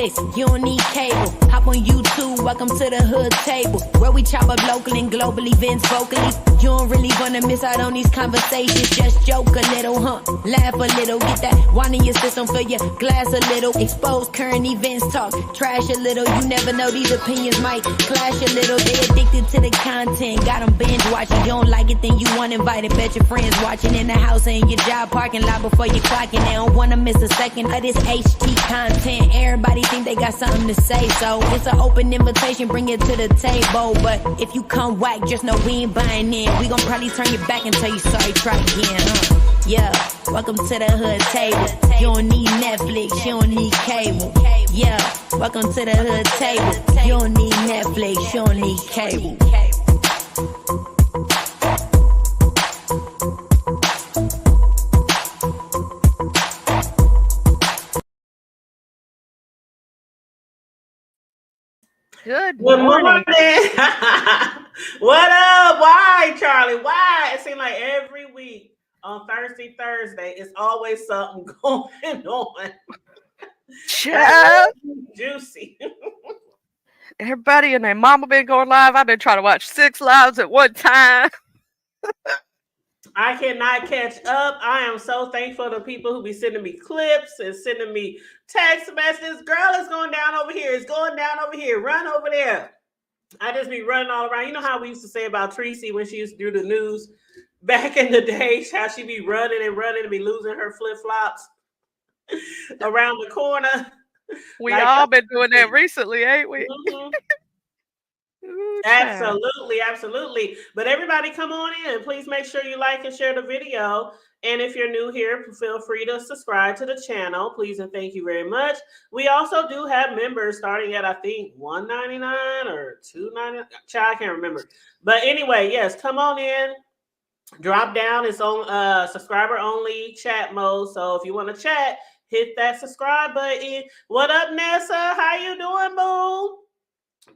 Netflix, you don't need cable. Hop on YouTube, welcome to the hood table, where we chop up local and global events vocally. You don't really wanna miss out on these conversations. Just joke a little, laugh a little, get that wine in your system, fill your glass a little, expose current events, talk trash a little. You never know, these opinions might clash a little. They addicted to the content, got them binge watching. You don't like it, then you want invited. Bet your friends watching in the house and your job parking lot before you clocking. They don't wanna miss a second of this HT content. Everybody think they got something to say, so it's an open invitation, bring it to the table. But if you come whack, just know we ain't buying in. We gon' probably turn your back and tell you sorry, try again, Yeah, welcome to the hood table. You don't need Netflix, you don't need cable. Yeah, welcome to the hood table. You don't need Netflix, you don't need cable. Good morning. What up? Why, Charlie? Why? It seems like every week on Thursday, it's always something going on. Child. Juicy. Everybody and their mama been going live. I've been trying to watch 6 lives at one time. I cannot catch up. I am so thankful to people who be sending me clips and sending me text messages. Girl, it's going down over here. It's going down over here. Run over there. I just be running all around. You know how we used to say about Tracy when she used to do the news back in the day, how she be running and be losing her flip-flops around the corner. We like, all been doing that recently, ain't we? Mm-hmm. Absolutely. But everybody come on in. Please make sure you like and share the video. And if you're new here, feel free to subscribe to the channel. Please and thank you very much. We also do have members starting at, I think, $1.99 or $2.99. I can't remember. But anyway, yes, come on in. Drop down. It's on subscriber only chat mode. So if you want to chat, hit that subscribe button. What up, Nessa? How you doing, boo?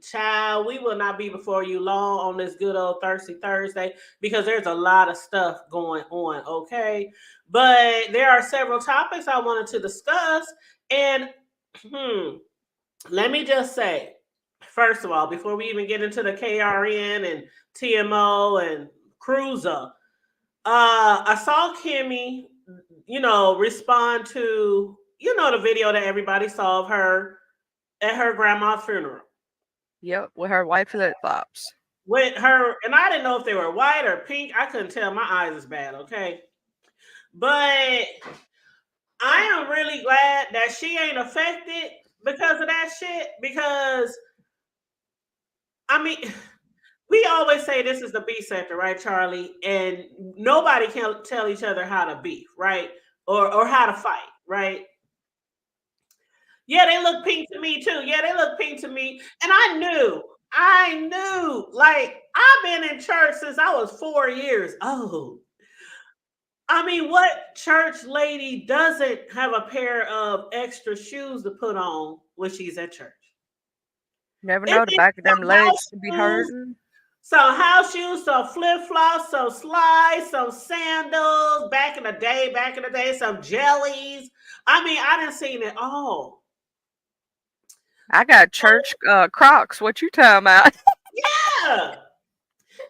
Child, we will not be before you long on this good old Thirsty Thursday because there's a lot of stuff going on, okay? But there are several topics I wanted to discuss. And let me just say, first of all, before we even get into the KRN and TMO and Cruiser, I saw Kimmy, respond to, the video that everybody saw of her at her grandma's funeral. Yep, with her white flip-flops. With her, and I didn't know if they were white or pink. I couldn't tell. My eyes is bad, okay? But I am really glad that she ain't affected because of that shit. Because, we always say this is the beef sector, right, Charlie? And nobody can tell each other how to beef, right? Or how to fight, right? Yeah, they look pink to me too. And I knew, like, I've been in church since I was 4 years old. What church lady doesn't have a pair of extra shoes to put on when she's at church? Never know, the back of them legs to be hurting. Some house shoes, some flip-flops, some slides, some sandals, back in the day, some jellies. I done seen it all. I got church Crocs. What you talking about? Yeah.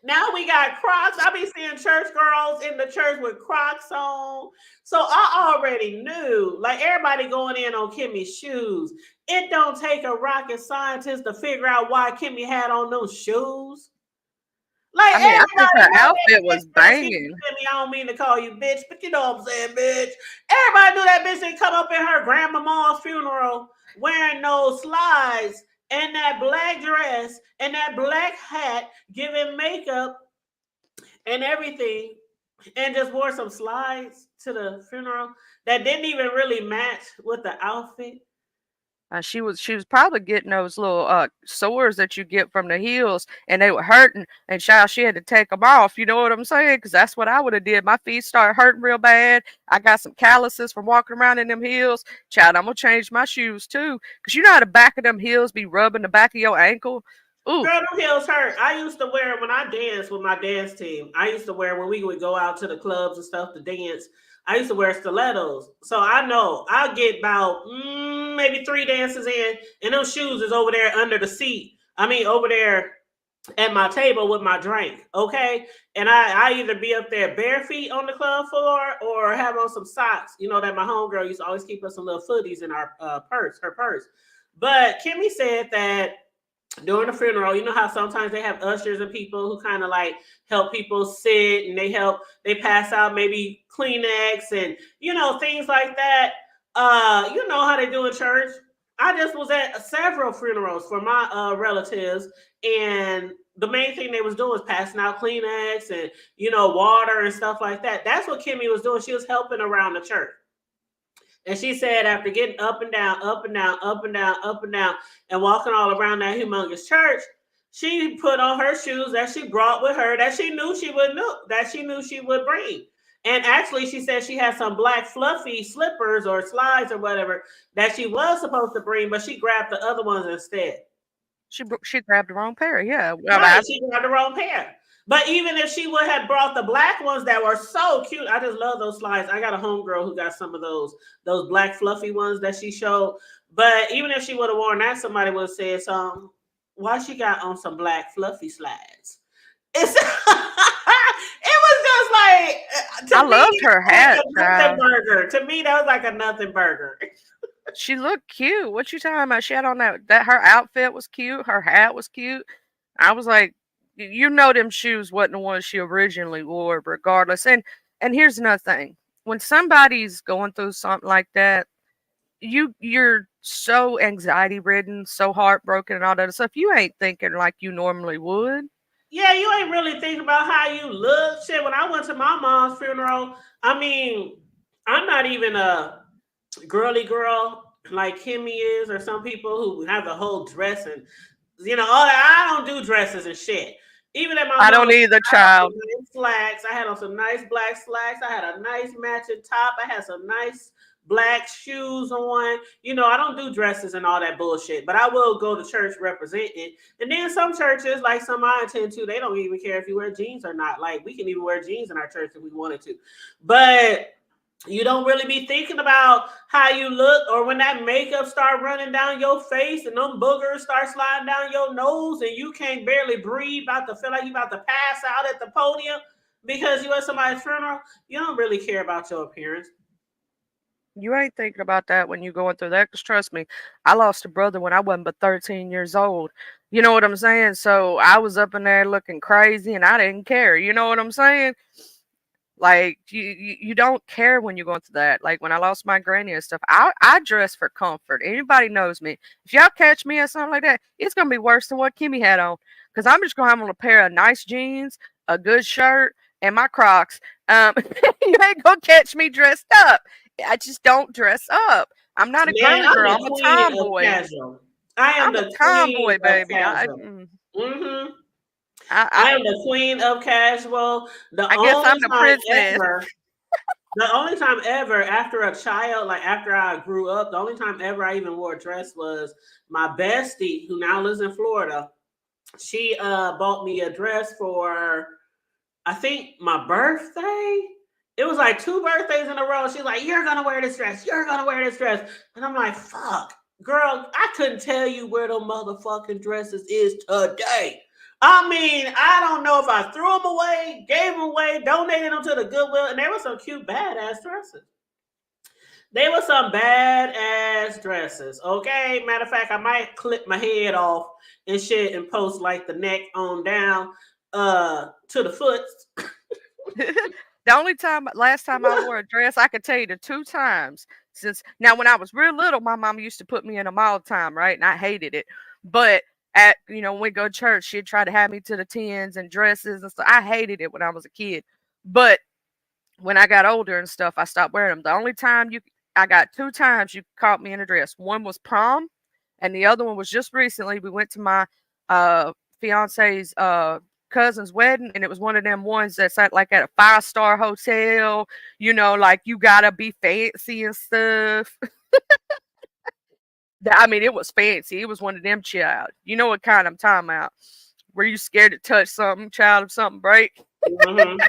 Now we got Crocs. I be seeing church girls in the church with Crocs on. So I already knew, like, everybody going in on Kimmy's shoes. It don't take a rocket scientist to figure out why Kimmy had on those shoes. Like, I think her outfit was banging. Kimmy, I don't mean to call you bitch, but you know what I'm saying, bitch. Everybody knew that bitch didn't come up in her grandmama's funeral wearing those slides and that black dress and that black hat, giving makeup and everything, and just wore some slides to the funeral that didn't even really match with the outfit. She was probably getting those little sores that you get from the heels, and they were hurting, and she had to take them off. You know what I'm saying? Because that's what I would have did. My feet started hurting real bad. I got some calluses from walking around in them heels. Child, I'm gonna change my shoes too, because you know how the back of them heels be rubbing the back of your ankle. Ooh, Girl, them heels hurt. I used to wear when I danced with my dance team. I used to wear when we would go out to the clubs and stuff to dance. I used to wear stilettos, so I know I'll get about maybe 3 dances in, and those shoes is over there under the seat. I mean, over there at my table with my drink. Okay, and I either be up there bare feet on the club floor or have on some socks. You know that my homegirl used to always keep us some little footies in our purse, her purse. But Kimmy said that during the funeral, you know how sometimes they have ushers and people who kind of like help people sit and they pass out maybe Kleenex and things like that. You know how they do in church. I just was at several funerals for my relatives, and the main thing they was doing was passing out Kleenex and water and stuff like that. That's what Kimmy was doing. She was helping around the church. And she said after getting up and down, up and down, up and down, up and down, and walking all around that humongous church, she put on her shoes that she brought with her that she knew she would bring. And actually, she said she had some black fluffy slippers or slides or whatever that she was supposed to bring, but she grabbed the other ones instead. she grabbed the wrong pair. Yeah, Right, she grabbed the wrong pair. But even if she would have brought the black ones that were so cute, I just love those slides. I got a homegirl who got some of those black fluffy ones that she showed. But even if she would have worn that, somebody would have said something. Why she got on some black fluffy slides? It's it was just like I to me, loved her hat, like a nothing child. burger. To me, that was like a nothing burger. She looked cute. What you talking about? She had on that her outfit was cute. Her hat was cute. I was like, you know, them shoes wasn't the ones she originally wore, regardless. And here's another thing: when somebody's going through something like that, you're so anxiety ridden, so heartbroken, and all that stuff. You ain't thinking like you normally would. Yeah, you ain't really thinking about how you look. Shit, when I went to my mom's funeral, I mean, I'm not even a girly girl like Kimmy is, or some people who have the whole dress and all that. I don't do dresses and shit. Even at my I don't mom's, either, I had on some child. nice slacks. I had on some nice black slacks. I had a nice matching top. I had some nice black shoes on. I don't do dresses and all that bullshit, but I will go to church representing. And then some churches, like some I attend to, they don't even care if you wear jeans or not. Like we can even wear jeans in our church if we wanted to. But you don't really be thinking about how you look, or when that makeup start running down your face and them boogers start sliding down your nose and you can't barely breathe, about to feel like you about to pass out at the podium because you at somebody's funeral. You don't really care about your appearance. You ain't thinking about that when you're going through that. Cause trust me, I lost a brother when I wasn't but 13 years old. You know what I'm saying? So I was up in there looking crazy, and I didn't care. You know what I'm saying? Like you don't care when you're going through that. Like when I lost my granny and stuff, I dress for comfort. Anybody knows me. If y'all catch me at something like that, it's gonna be worse than what Kimmy had on. Cause I'm just gonna have on a pair of nice jeans, a good shirt, and my Crocs. You ain't gonna catch me dressed up. I just don't dress up. I'm not a Man, girly I'm girl. the I'm a queen of tomboy. casual. I am I'm a the queen tomboy, of baby. casual. hmm I, I I, am the queen of casual. The I guess only I'm the time princess. ever The only time ever after a child, like after I grew up, the only time ever I even wore a dress was my bestie, who now lives in Florida. She bought me a dress for, I think, my birthday. It was like 2 birthdays in a row. She's like, "You're gonna wear this dress. You're gonna wear this dress," and I'm like, "Fuck, girl, I couldn't tell you where the motherfucking dresses is today." I mean, I don't know if I threw them away, gave them away, donated them to the Goodwill, and they were some cute, badass dresses. They were some badass dresses. Okay. Matter of fact, I might clip my head off and shit and post like the neck on down to the foot. The only last time I wore a dress, I could tell you the 2 times since now when I was real little, my mom used to put me in them all the time, right? And I hated it. But when we go to church, she'd try to have me to the tens and dresses and stuff. I hated it when I was a kid. But when I got older and stuff, I stopped wearing them. The only time I got 2 times you caught me in a dress. One was prom, and the other one was just recently. We went to my uh fiance's cousin's wedding, and it was one of them ones that's at a 5-star hotel, like you gotta be fancy and stuff. I mean, it was fancy. It was one of them child. You know what kind I'm talking about. Were you scared to touch something, child, if something break? And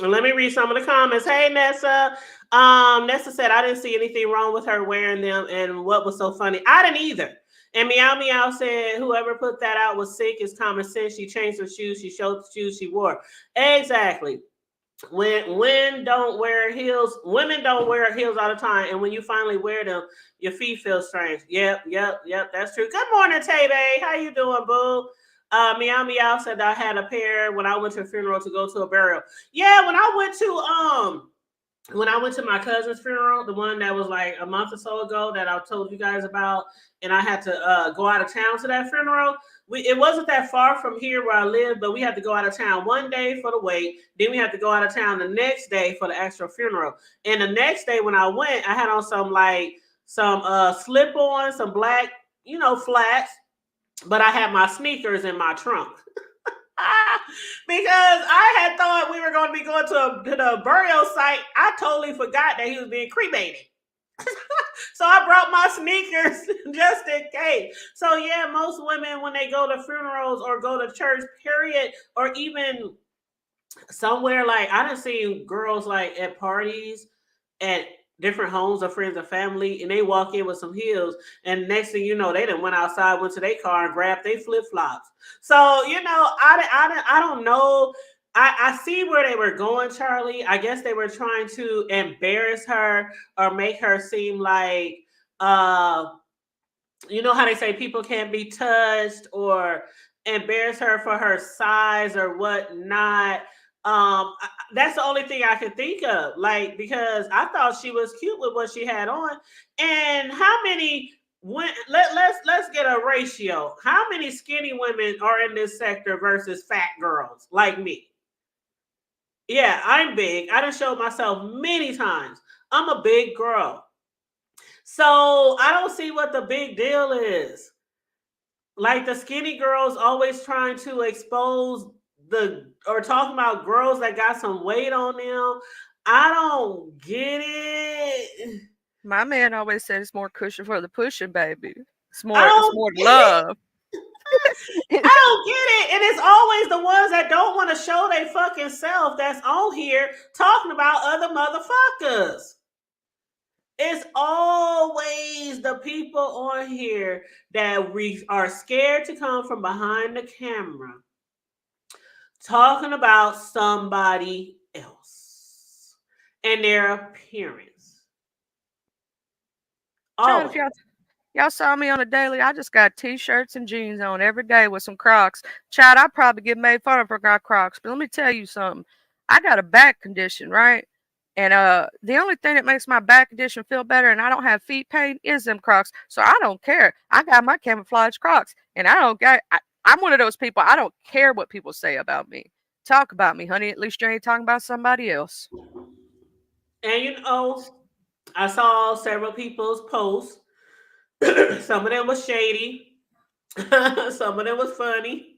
let me read some of the comments. Hey, Nessa. Nessa said, I didn't see anything wrong with her wearing them. And what was so funny? I didn't either. And Meow Meow said, whoever put that out was sick. It's common sense. She changed her shoes. She showed the shoes she wore. Exactly. When don't wear heels, women don't wear heels all the time. And when you finally wear them, your feet feel strange. Yep. That's true. Good morning, Tay Bay. How you doing, boo? Meow Meow said I had a pair when I went to a funeral to go to a burial. Yeah, when I went to my cousin's funeral, the one that was like a month or so ago that I told you guys about, and I had to go out of town to that funeral. It wasn't that far from here where I live, but we had to go out of town one day for the wake. Then we had to go out of town the next day for the actual funeral. And the next day when I went, I had on some slip-on, some black, flats, but I had my sneakers in my trunk. Because I had thought we were going to be going to the burial site. I totally forgot that he was being cremated. So I brought my sneakers just in case. So yeah, most women, when they go to funerals or go to church, period, or even somewhere like, I done seen girls like at parties at different homes of friends and family, and they walk in with some heels, and next thing you know, they done went outside, went to their car and grabbed their flip-flops. So I don't know. I see where they were going, Charlie. I guess they were trying to embarrass her or make her seem like you know how they say people can't be touched, or embarrass her for her size or whatnot. That's the only thing I could think of, like, because I thought she was cute with what she had on. And how many let's get a ratio. How many skinny women are in this sector versus fat girls like me? Yeah, I'm big. I done showed myself many times. I'm a big girl. So I don't see what the big deal is. Like, the skinny girls always trying to expose or talking about girls that got some weight on them. I don't get it. My man always said it's more cushion for the pushing, baby. It's I more don't get love. I don't get it. And it's always the ones that don't want to show their fucking self that's on here talking about other motherfuckers. It's always the people on here that we are scared to come from behind the camera talking about somebody else and their appearance. Child, Always. if y'all saw me on a daily, I just got t-shirts and jeans on every day with some Crocs. Child, I probably get made fun of for my Crocs, but let me tell you something. I got a back condition, right? And the only thing that makes my back condition feel better and I don't have feet pain is them Crocs. So I don't care. I got my camouflage Crocs, and I'm one of those people. I don't care what people say about me. Talk about me, honey. At least you ain't talking about somebody else. And I saw several people's posts. Some of them was shady. Some of them was funny.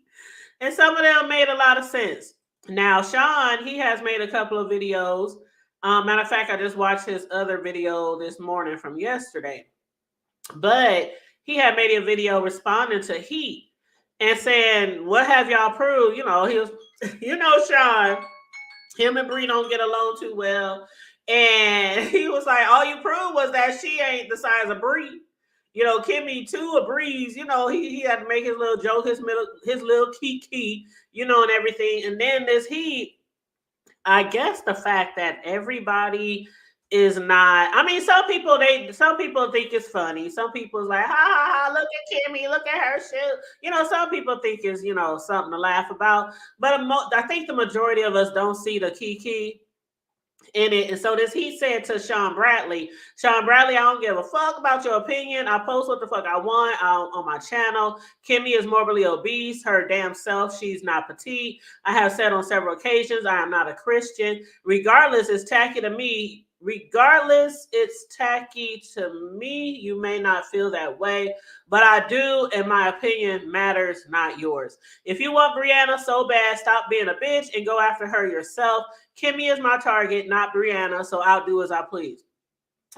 And some of them made a lot of sense. Now, Sean, he has made a couple of videos. Matter of fact, I just watched his other video this morning from yesterday. But he had made a video responding to Heat and saying, what have y'all proved? He was, Sean, him and Bree don't get along too well. And he was like, all you proved was that she ain't the size of Bree. Kimmy too, a Breeze, he had to make his little joke, his little kiki, and everything. And then this Heat, I guess the fact that everybody is not, I mean, some people think it's funny. Some people's like, ha ha ha, look at Kimmy, look at her shoe. Some people think it's, something to laugh about. But I think the majority of us don't see the kiki in it. And so this he said to Sean Bradley, I don't give a fuck about your opinion. I post what the fuck I want on my channel. Kimmy is morbidly obese, her damn self. She's not petite. I have said on several occasions, I am not a Christian. Regardless, it's tacky to me. You may not feel that way, but I do, and my opinion matters, not yours. If you want Brianna so bad, stop being a bitch and go after her yourself. Kimmy is my target, not Brianna, so I'll do as I please.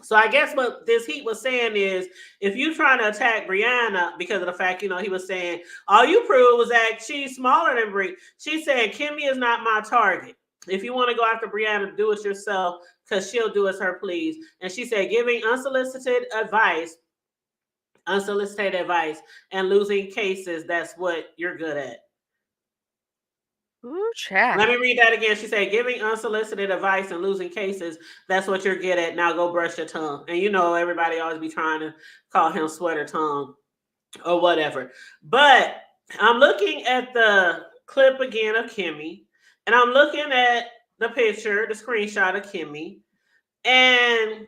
So I guess what this heat was saying is, if you trying to attack Brianna because of the fact, he was saying all you proved was that she's smaller than Brie. She said Kimmy is not my target. If you want to go after Brianna, do it yourself because she'll do as her please. And she said giving unsolicited advice and losing cases, that's what you're good at. Ooh, child. Let me read that again. She said, giving unsolicited advice and losing cases, that's what you're good at. Now go brush your tongue. And everybody always be trying to call him sweater tongue or whatever. But I'm looking at the clip again of Kimmy, and I'm looking at the picture, the screenshot of Kimmy, and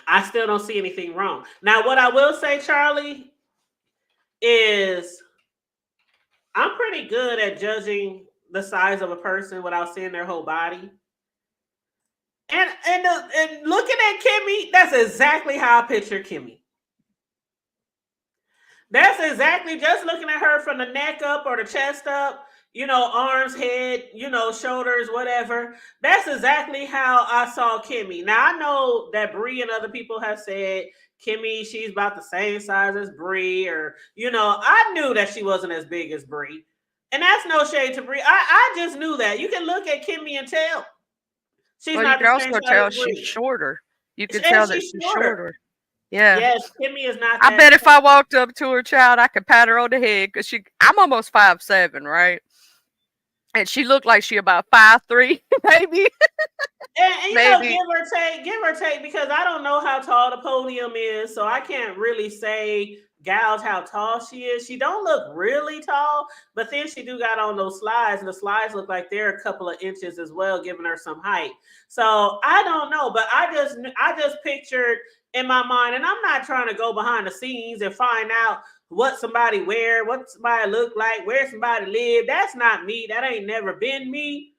I still don't see anything wrong. Now, what I will say, Charlie, is I'm pretty good at judging the size of a person without seeing their whole body. And looking at Kimmy, that's exactly how I picture Kimmy. That's exactly, just looking at her from the neck up or the chest up, arms, head, shoulders, whatever. That's exactly how I saw Kimmy. Now, I know that Brie and other people have said Kimmy, she's about the same size as Brie, or, I knew that she wasn't as big as Brie. And that's no shade to Brie. I just knew that. You can look at Kimmy and tell she's not the same size tell as Brie. she's shorter. You can tell that she's shorter. Yeah. Yes, Kimmy is not. I bet if I walked up to her, child, I could pat her on the head because I'm almost 5'7", right? And she looked like she about 5'3", maybe. And maybe. Give or take, because I don't know how tall the podium is, so I can't really say gouge how tall she is. She don't look really tall, but then she do got on those slides, and the slides look like they're a couple of inches as well, giving her some height. So I don't know, but I just pictured in my mind, and I'm not trying to go behind the scenes and find out what somebody wear, what somebody look like, where somebody live. That's not me. That ain't never been me.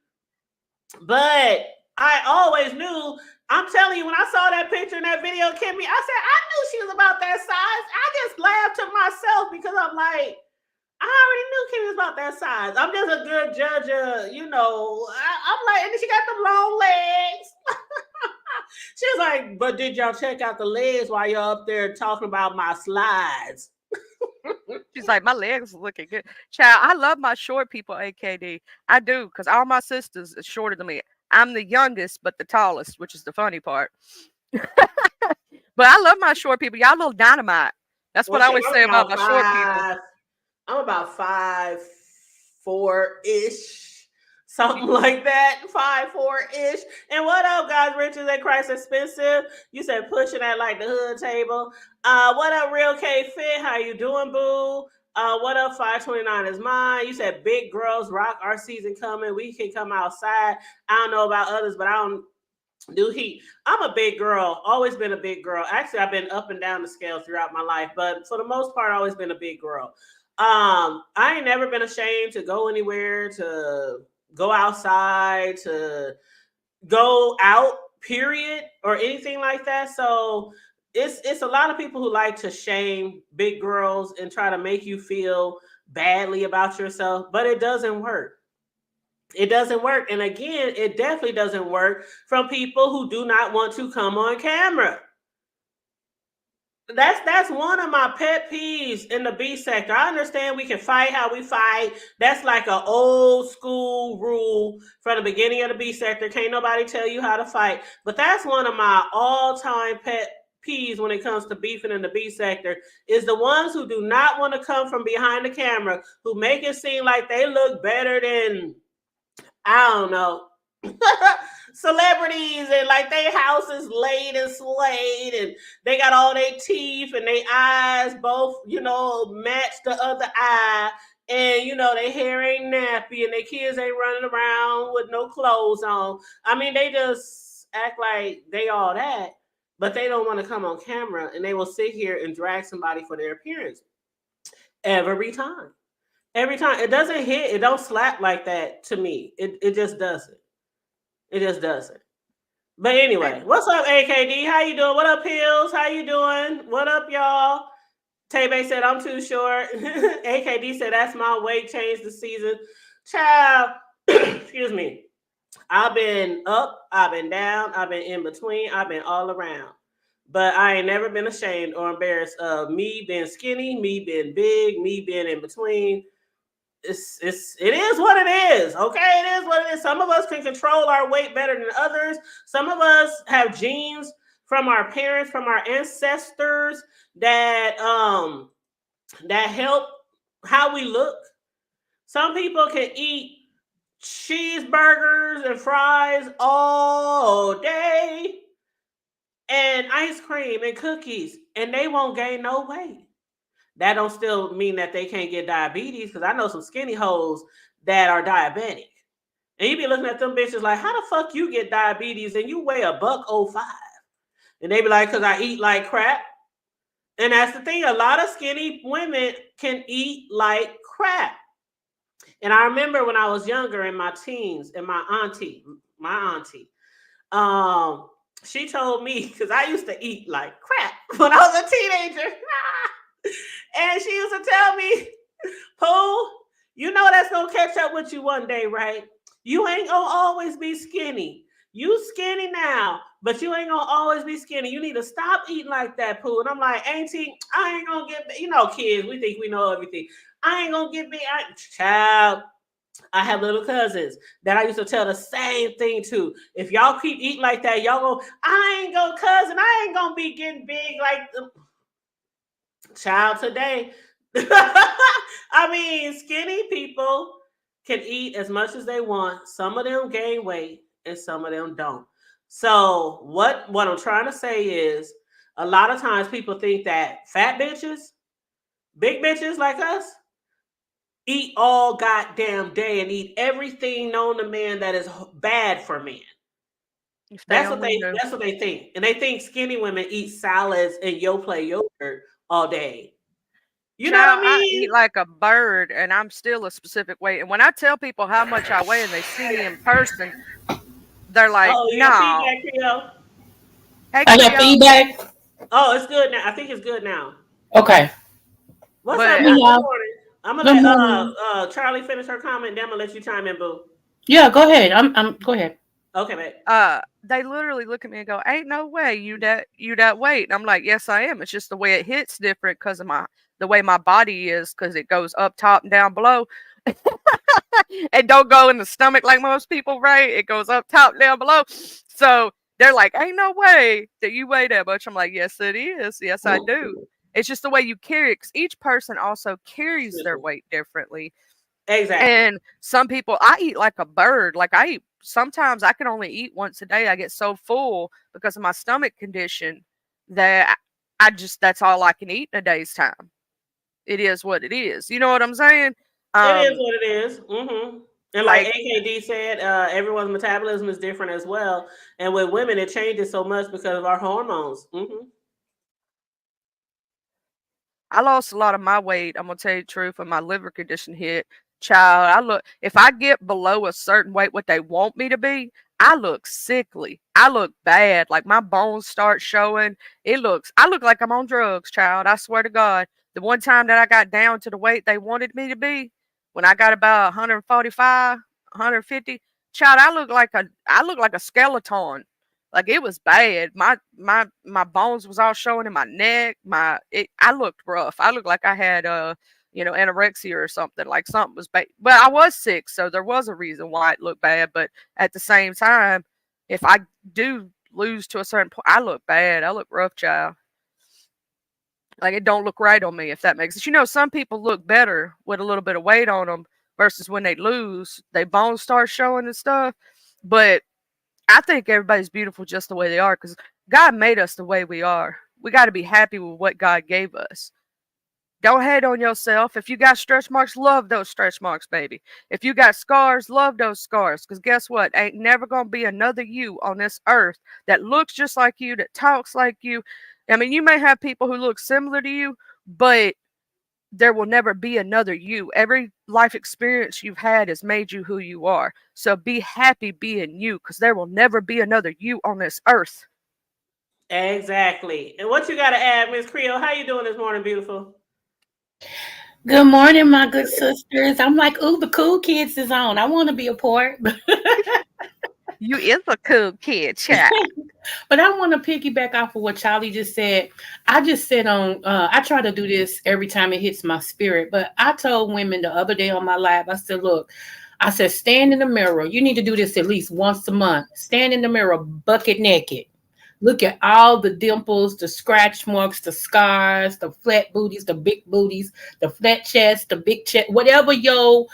But I always knew, I'm telling you, when I saw that picture in that video, Kimmy, I said, I knew she was about that size. I just laughed to myself because I'm like, I already knew Kimmy was about that size. I'm just a good judge of, I'm like, and then she got them long legs. She was like, but did y'all check out the legs while you're up there talking about my slides? She's like, my legs are looking good. Child, I love my short people, AKD. I do, because all my sisters are shorter than me. I'm the youngest, but the tallest, which is the funny part. But I love my short people. Y'all little dynamite. That's what I always say about my short people. I'm about 5'4"-ish, something like that. 5'4"-ish. And what up, guys? Riches at Christ Expensive. You said pushing at like the hood table. What up, Real K Fit? How you doing, boo? What up, 529 is mine. You said big girls rock, our season coming. We can come outside. I don't know about others, but I don't do heat. I'm a big girl, always been a big girl. Actually, I've been up and down the scale throughout my life, but for the most part, I've always been a big girl. I ain't never been ashamed to go anywhere, to go outside, to go out, period, or anything like that. So it's a lot of people who like to shame big girls and try to make you feel badly about yourself, but it doesn't work. It doesn't work. And again, it definitely doesn't work from people who do not want to come on camera. That's one of my pet peeves in the B sector. I understand we can fight how we fight. That's like an old school rule from the beginning of the B sector. Can't nobody tell you how to fight. But that's one of my all-time pet peeves when it comes to beefing in the B sector, is the ones who do not want to come from behind the camera, who make it seem like they look better than, I don't know, celebrities, and like their house is laid and slayed, and they got all their teeth and their eyes both, match the other eye, and their hair ain't nappy, and their kids ain't running around with no clothes on. I mean, they just act like they all that, but they don't want to come on camera, and they will sit here and drag somebody for their appearance every time. Every time. It doesn't hit, it don't slap like that to me. It just doesn't. It just doesn't. But anyway, what's up, AKD? How you doing? What up, Hills? How you doing? What up, y'all? Tebe said, I'm too short. AKD said, that's my weight change this season. Child, excuse me. I've been up, I've been down, I've been in between, I've been all around. But I ain't never been ashamed or embarrassed of me being skinny, me being big, me being in between. It is what it is. Okay, it is what it is. Some of us can control our weight better than others. Some of us have genes from our parents, from our ancestors that help how we look. Some people can eat cheeseburgers and fries all day and ice cream and cookies and they won't gain no weight. That don't still mean that they can't get diabetes because I know some skinny hoes that are diabetic. And you be looking at them bitches like, how the fuck you get diabetes and you weigh $105? And they be like, because I eat like crap. And that's the thing. A lot of skinny women can eat like crap. And I remember when I was younger in my teens, and my auntie, she told me because I used to eat like crap when I was a teenager. And she used to tell me, Pooh, you know that's gonna catch up with you one day, right? You ain't gonna always be skinny. You skinny now, but you ain't gonna always be skinny. You need to stop eating like that, Pooh. And I'm like, Auntie, I ain't gonna get, kids, we think we know everything. I ain't gonna get big. Child, I have little cousins that I used to tell the same thing to. If y'all keep eating like that, y'all go, I ain't gonna, cousin, I ain't gonna be getting big like child today. I mean, skinny people can eat as much as they want. Some of them gain weight and some of them don't. So what I'm trying to say is a lot of times people think that fat bitches, big bitches like us, eat all goddamn day and eat everything known to man that is bad for men. That's what they think. And they think skinny women eat salads and Yoplait yogurt all day. You know what I mean? I eat like a bird and I'm still a specific weight. And when I tell people how much I weigh and they see me in person, they're like, no. Feedback, hey, I got feedback. Oh, it's good now. I think it's good now. Okay. What's up? Good morning. I'm gonna let Charlie finish her comment, then I'm gonna let you chime in, boo. Yeah, go ahead. I'm go ahead. Okay, mate. They literally look at me and go, ain't no way you that weight. And I'm like, yes, I am. It's just the way it hits different because of the way my body is, because it goes up top and down below. And don't go in the stomach like most people, right? It goes up top, down below. So they're like, ain't no way that you weigh that much. I'm like, yes, it is. Yes, I do. It's just the way you carry it, because each person also carries their weight differently. Exactly. And some people, I eat like a bird. Like sometimes I can only eat once a day. I get so full because of my stomach condition that that's all I can eat in a day's time. It is what it is. You know what I'm saying? It is what it is. Mm-hmm. And like AKD said, everyone's metabolism is different as well. And with women, it changes so much because of our hormones. Mm-hmm. I lost a lot of my weight. I'm gonna tell you the truth. When my liver condition hit, child, if I get below a certain weight, what they want me to be, I look sickly. I look bad. Like my bones start showing. I look like I'm on drugs, child. I swear to God. The one time that I got down to the weight they wanted me to be, when I got about 145, 150, child, I look like a skeleton. Like it was bad. My bones was all showing in my neck. I looked rough. I looked like I had anorexia or something. Like something was bad. But I was sick, so there was a reason why it looked bad. But at the same time, if I do lose to a certain point, I look bad. I look rough, child. Like it don't look right on me, if that makes sense. You know, some people look better with a little bit of weight on them versus when they lose, their bones start showing and stuff. But I think everybody's beautiful just the way they are, because God made us the way we are. We got to be happy with what God gave us. Don't hate on yourself. If you got stretch marks, love those stretch marks, baby. If you got scars, love those scars. Because guess what? Ain't never going to be another you on this earth that looks just like you, that talks like you. I mean, you may have people who look similar to you, but there will never be another you. Every life experience you've had has made you who you are. So be happy being you, because there will never be another you on this earth. Exactly. And what you got to add, Miss Creole? How you doing this morning, beautiful? Good morning, my good sisters. I'm like, ooh, the cool kids is on. I want to be a part. You is a cool kid, child. But I want to piggyback off of what Charlie just said. I just said on, I try to do this every time it hits my spirit. But I told women the other day on my live, I said, look, I said, stand in the mirror. You need to do this at least once a month. Stand in the mirror, bucket naked. Look at all the dimples, the scratch marks, the scars, the flat booties, the flat chest, the big chest, whatever your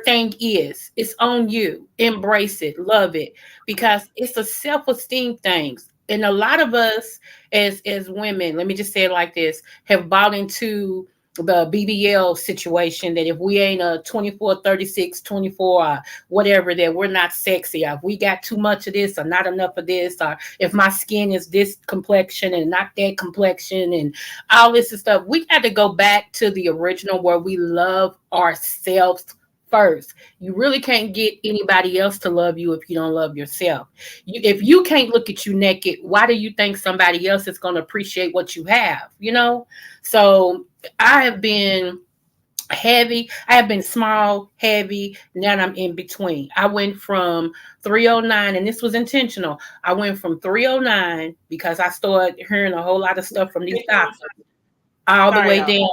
thing is. It's on you. Embrace it, love it, because it's a self-esteem thing. And a lot of us as women, let me just say it like this, have bought into the BBL situation that if we ain't a 24, 36, 24, whatever, that we're not sexy, or if we got too much of this or not enough of this, or if my skin is this complexion and not that complexion and all this and stuff. We got to go back to the original where we love ourselves first. You really can't get anybody else to love you if you don't love yourself. If you can't look at you naked, why do you think somebody else is going to appreciate what you have? So I have been heavy. I have been small, heavy. Now I'm in between. I went from 309, and this was intentional. I went from 309 because I started hearing a whole lot of stuff from these doctors, all the Sorry, way y'all. down.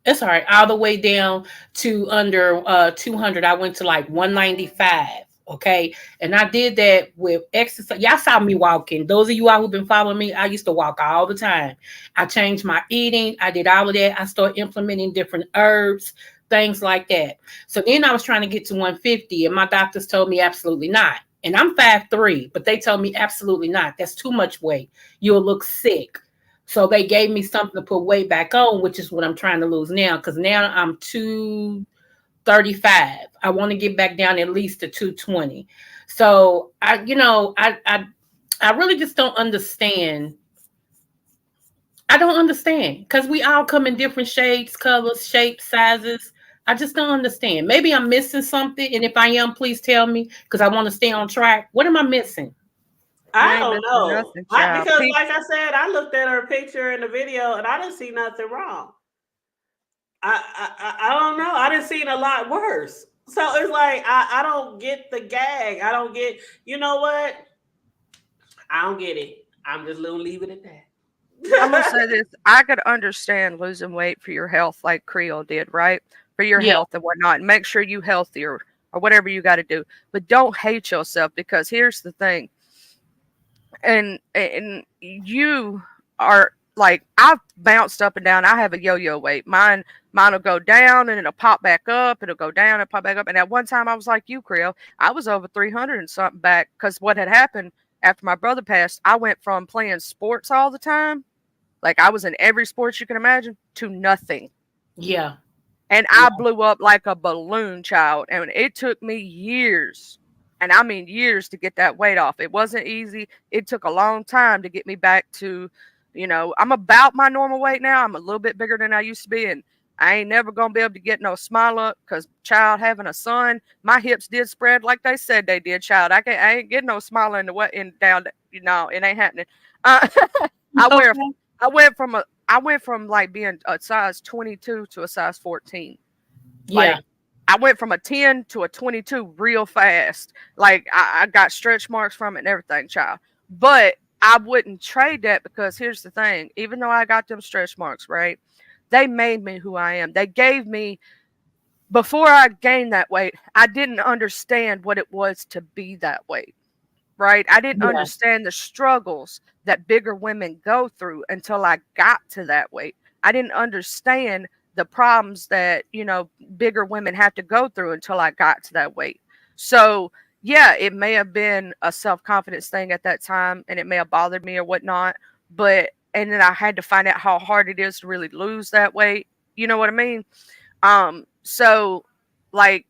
It's all right. All the way down to under 200. I went to like 195. Okay. And I did that with exercise. Y'all saw me walking. Those of you all who've been following me, I used to walk all the time. I changed my eating. I did all of that. I started implementing different herbs, things like that. So then I was trying to get to 150, and my doctors told me absolutely not. And I'm 5'3", but they told me absolutely not. That's too much weight. You'll look sick. So they gave me something to put weight back on, which is what I'm trying to lose now. Because now I'm 235. I want to get back down at least to 220. So I really just don't understand. I don't understand because we all come in different shades, colors, shapes, sizes. I just don't understand. Maybe I'm missing something, and if I am, please tell me because I want to stay on track. What am I missing? You I ain't don't missing know. nothing, child. Because, like I said, I looked at her picture in the video and I didn't see nothing wrong. I don't know. I didn't see it a lot worse. So it's like I don't get the gag. I don't get. You know what? I don't get it. I'm just gonna leave it at I'm gonna that. say this. I could understand losing weight for your health, like Creole did, right? For your Yeah, health and whatnot, and make sure you healthier or whatever you got to do. But don't hate yourself because here's the thing, and you are like I've bounced up and down. I have a yo-yo weight. Mine will go down and it'll pop back up. It'll go down and pop back up. And at one time I was like you, Creole. I was over 300 and something back because what had happened after my brother passed, I went from playing sports all the time, like I was in every sport you can imagine, to nothing. yeah, And I yeah, blew up like a balloon, child. And it took me years, and I mean years, to get that weight off. It wasn't easy. It took a long time to get me back to, I'm about my normal weight now. I'm a little bit bigger than I used to be. And I ain't never going to be able to get no smile up because, child, having a son, my hips did spread like they said they did, child. I ain't getting no smile in the what in down. It ain't happening. Uh, I wear okay, I went from like being a size 22 to a size 14. yeah, Like I went from a 10 to a 22 real fast. Like I got stretch marks from it and everything, child. But I wouldn't trade that because here's the thing. Even though I got them stretch marks, right? They made me who I am. They gave me, before I gained that weight, I didn't understand what it was to be that weight, right? I didn't yeah, understand the struggles that bigger women go through until I got to that weight. I didn't understand the problems that, bigger women have to go through until I got to that weight. So, yeah, it may have been a self confidence thing at that time and it may have bothered me or whatnot. And then I had to find out how hard it is to really lose that weight. You know what I mean? So, like,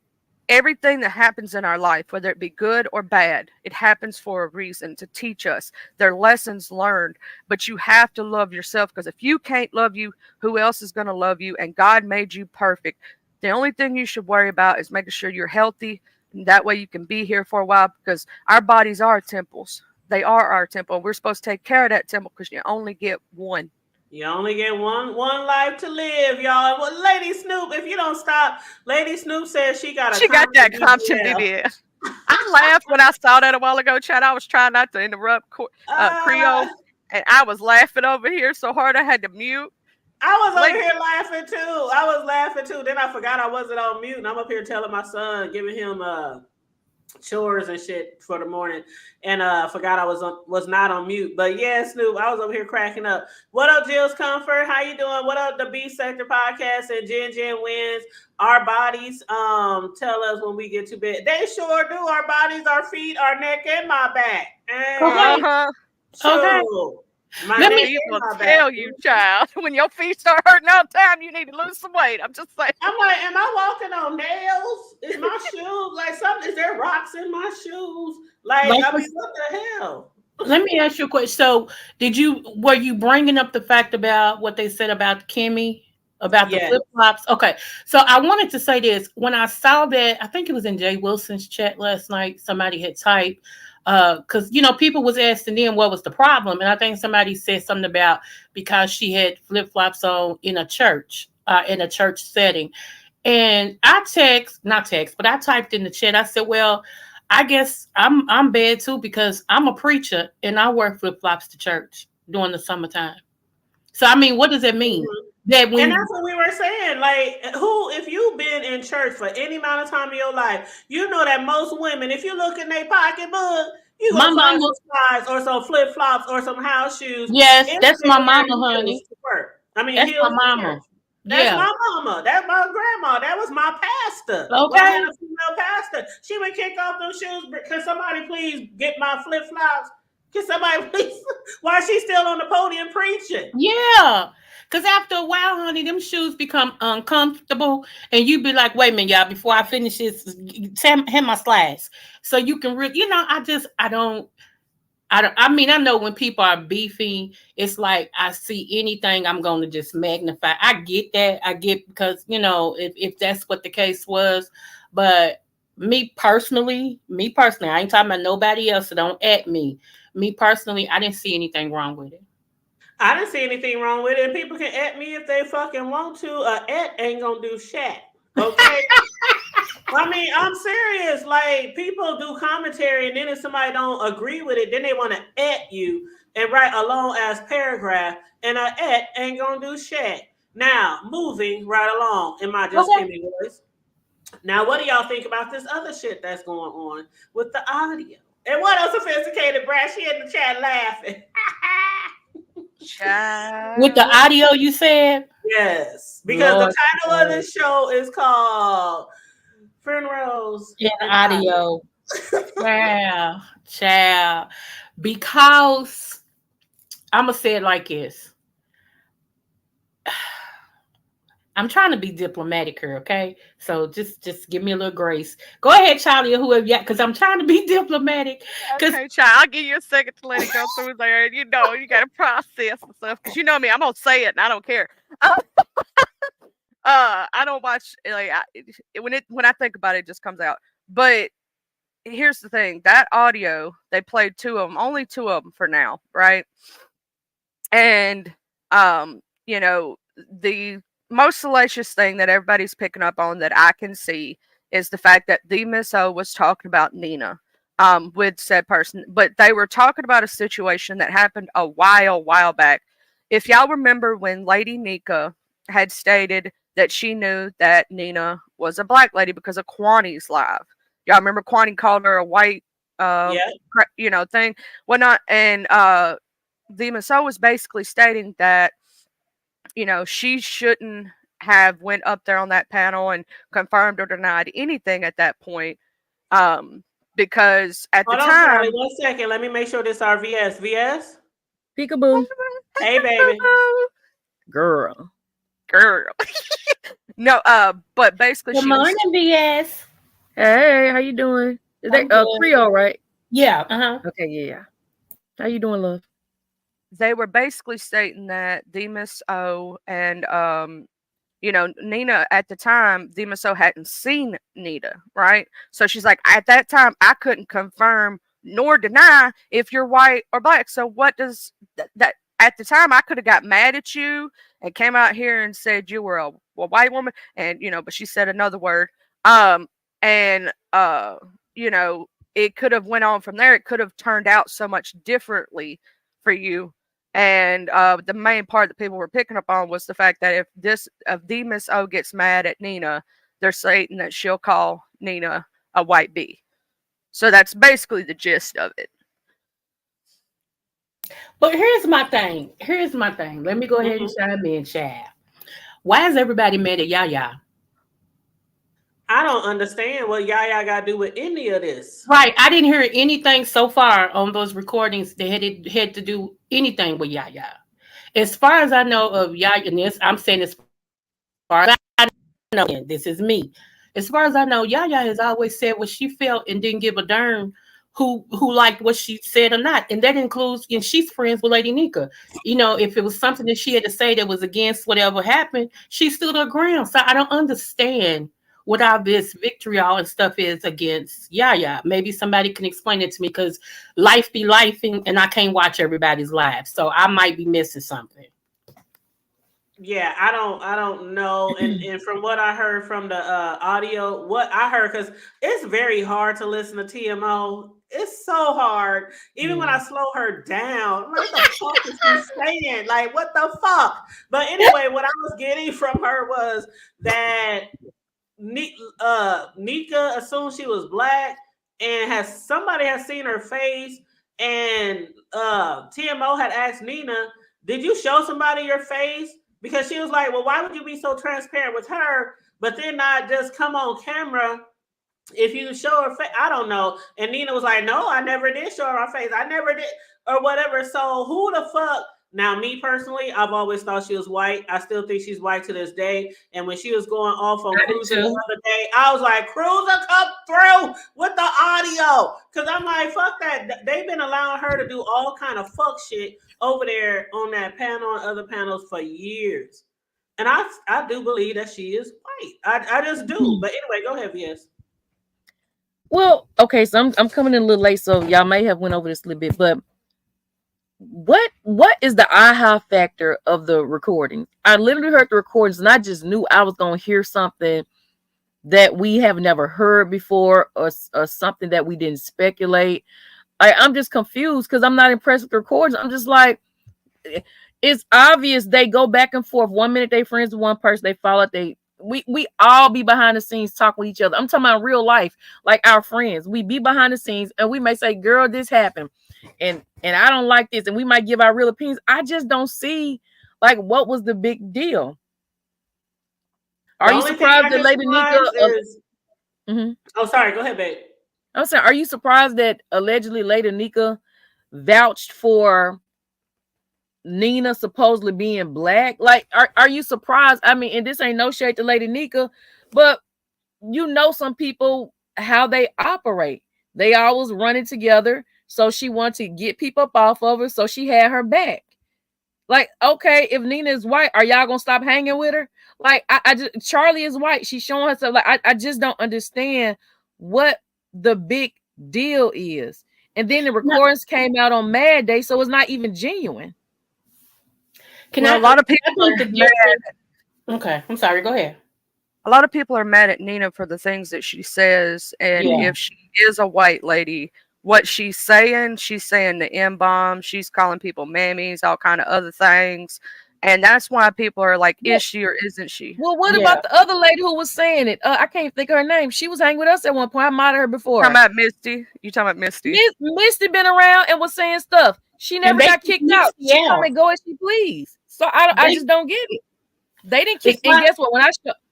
everything that happens in our life, whether it be good or bad, it happens for a reason to teach us. They're lessons learned, but you have to love yourself because if you can't love you, who else is going to love you? And God made you perfect. The only thing you should worry about is making sure you're healthy. And that way you can be here for a while because our bodies are temples. They are our temple. We're supposed to take care of that temple because you only get one. You only get one life to live, y'all. Well, Lady Snoop, if you don't stop, Lady Snoop says she got a She got constant that Compton BBL. BBL. I laughed when I saw that a while ago, Chad. I was trying not to interrupt Creole, Uh, and I was laughing over here so hard I had to mute. I was over Lady, here laughing too. I was laughing too. Then I forgot I wasn't on mute, and I'm up here telling my son, giving him chores and shit for the morning, and forgot I was not on mute. But yeah, Snoop, I was over here cracking up. What up, Jill's Comfort? How you doing? What up, the B Sector Podcast and Jen wins. Our bodies tell us when we get to bed. They sure do. Our bodies, our feet, our neck, and my back. Okay. uh-huh. Okay. Sure. My Let neck me. He and will my tell back. you, child, when your feet start hurting all the time, you need to lose some weight. I'm just saying. I'm like, am I walking on nails? Is my shoes like something? Is there rocks in my shoes? Like, Like, I mean, what the hell? let me ask you a question. So, were you bringing up the fact about what they said about Kimmy about the Yeah. flip flops? Okay, so I wanted to say this. When I saw that, I think it was in Jay Wilson's chat last night. Somebody had typed because people was asking them what was the problem, and I think somebody said something about because she had flip flops on in a church setting. And not text, but I typed in the chat. I said, "Well, I guess I'm bad too because I'm a preacher and I wear flip flops to church during the summertime. So I mean, what does that mean? Mhm. That And when that's what we were saying. Like, if you've been in church for any amount of time in your life, you know that most women, if you look in their pocketbook, you my gonna find mama, some slides or some flip flops or some house shoes yes, if that's they my wear mama, heels honey. to work. I mean That's my heels to church. mama. That's Yeah. my mama. That's my grandma. That was my pastor. When I had Okay. a female pastor, she would kick off those shoes. Can somebody please get my flip flops? Can somebody please? While she's still on the podium preaching? Yeah. Cause after a while, honey, them shoes become uncomfortable, and you be like, "Wait a minute, y'all! Before I finish this, hand my slides, so you can really, I mean, I know when people are beefing, it's like I see anything, I'm going to just magnify. I get that. I get because, if that's what the case was. But me personally, I ain't talking about nobody else. So don't at me. Me personally, I didn't see anything wrong with it. I didn't see anything wrong with it. And people can at me if they fucking want to. At ain't gonna do shit. Okay. I mean, I'm serious. Like, people do commentary, and then if somebody don't agree with it, then they want to at you and write a long ass paragraph, and a at ain't gonna do shit. Now, moving right along in my just Okay. Kimmy voice. Now, what do y'all think about this other shit that's going on with the audio? And what else sophisticated, Brad? She in the chat laughing. With the Child. audio you said, Yes, because the Lord, title of this show is called Funerals in and Audio. audio, child, child. Because I'm going to say it like this. I'm trying to be diplomatic here, okay? So just give me a little grace. Go ahead, Charlie, or whoever, yeah, because I'm trying to be diplomatic. Because Okay, child. I'll give you a second to let it go through there. And you got to process and stuff. Because you know me, I'm going to say it and I don't care. I don't watch, like, when I think about it, it just comes out. But here's the thing, that audio, they played two of them, only two of them for now, right? And the most salacious thing that everybody's picking up on that I can see is the fact that the Miss O was talking about Nina with said person, but they were talking about a situation that happened a while back. If y'all remember when Lady Nika had stated that she knew that Nina was a black lady because of Kwani's live. Y'all remember Kwani called her a white Yeah. thing, whatnot, and the Maso was basically stating that she shouldn't have went up there on that panel and confirmed or denied anything at that point, because at the Hold on, Charlie. time, 1 second. Let me make sure this our VS. VS? Peekaboo. Hey, baby. Girl. girl, no, but basically good she was morning, BS. Hey, how you doing? Is I'm that good. Creole, right? Yeah, uh-huh. Okay, yeah. How you doing, love? they were basically stating that Demas O and Nina at the time, Demas O hadn't seen Nita, right? So she's like, at that time, I couldn't confirm nor deny if you're white or black. So what does that at the time I could have got mad at you and came out here and said you were a white woman, and but she said another word. And you know, it could have went on from there. It could have turned out so much differently for you. And the main part that people were picking up on was the fact that if the Miss O gets mad at Nina, they're saying that she'll call Nina a white bee. So that's basically the gist of it. But here's my thing. Let me go ahead and chime in, Chad. Why is everybody mad at Yaya? I don't understand what Yaya got to do with any of this. Right. I didn't hear anything so far on those recordings that had to do anything with Yaya. As far as I know of Yaya, and this, I'm saying as far as I know, this is me. As far as I know, Yaya has always said what she felt and didn't give a darn who liked what she said or not. And that includes, and she's friends with Lady Nika. You know, if it was something that she had to say that was against whatever happened, she stood her ground. So I don't understand what all this vitriol and stuff is against Yaya. Maybe somebody can explain it to me, because life be life, and I can't watch everybody's lives. So I might be missing something. Yeah, I don't know. And from what I heard from the audio, what I heard, because it's very hard to listen to TMO. It's so hard. Even when I slow her down, I'm like, what the fuck is she saying? Like, what the fuck? But anyway, what I was getting from her was that Nika assumed she was black, and somebody has seen her face, and TMO had asked Nina, did you show somebody your face? Because she was like, well, why would you be so transparent with her, but then not just come on camera if you show her face? I don't know. And Nina was like, no, I never did show her face. I never did, or whatever. So who the fuck? Now, me personally, I've always thought she was white. I still think she's white to this day. And when she was going off on Cruiser the other day, I was like, Cruiser, come through with the audio. Because I'm like, fuck that. They've been allowing her to do all kind of fuck shit over there on that panel and other panels for years. And I do believe that she is white. I just do. But anyway, go ahead, yes. Well, okay, so I'm coming in a little late, so y'all may have went over this a little bit, but what is the aha factor of the recording? I literally heard the recordings and I just knew I was going to hear something that we have never heard before, or something that we didn't speculate. I'm just confused because I'm not impressed with the recordings. I'm just like, it's obvious they go back and forth. 1 minute they friends with one person, they follow it, we all be behind the scenes talking with each other. I'm talking about real life, like our friends. We be behind the scenes and we may say, girl, this happened, and I don't like this, and we might give our real opinions. I just don't see, like, what was the big deal. Are you surprised that Lady Nika Oh, sorry, go ahead, babe. I'm saying, are you surprised that allegedly Lady Nika vouched for Nina supposedly being black? Like, are you surprised? I mean, and this ain't no shade to Lady Nika, but you know some people, how they operate. They always running together. So she wanted to get people up off of her, so she had her back. Like, okay, if Nina is white, are y'all gonna stop hanging with her? Like, I just, Charlie is white. She's showing herself. Like, I just don't understand what the big deal is. And then the recordings came out on Mad Day, so it's not even genuine. A lot of people are mad. Okay, I'm sorry. Go ahead. A lot of people are mad at Nina for the things that she says, and if she is a white lady, what she's saying the M-bomb, she's calling people mammies, all kind of other things, and that's why people are like, is she or isn't she? Well, what about the other lady who was saying it? I can't think of her name. She was hanging with us at one point. I modded her before. Talking about Misty? You talking about Misty? Misty been around and was saying stuff. She never got kicked out. She come and go as she please. So I just don't get it. They didn't kick. And guess what?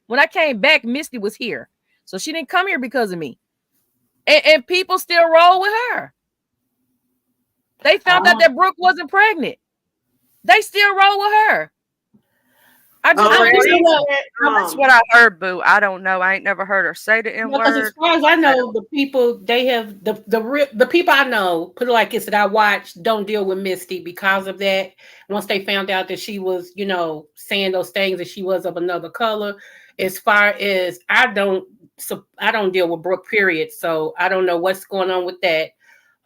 When I came back, Misty was here, so she didn't come here because of me. And people still roll with her. They found out that Brooke wasn't pregnant. They still roll with her. That's what I heard, boo. I don't know. I ain't never heard her say the N-word. Because as far as I know, the people, they have the people I know, put it like this, that I watch, don't deal with Misty because of that. Once they found out that she was, saying those things, that she was of another color. As far as I don't deal with Brooke, period. So I don't know what's going on with that.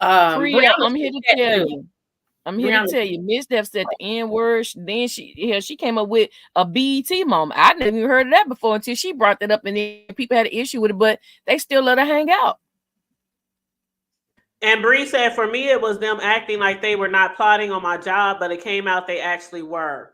I'm here to tell you. Miss Steph said the N-word. Then she came up with a BET moment. I never even heard of that before until she brought that up, and then people had an issue with it, but they still let her hang out. And Bree said, for me, it was them acting like they were not plotting on my job, but it came out they actually were.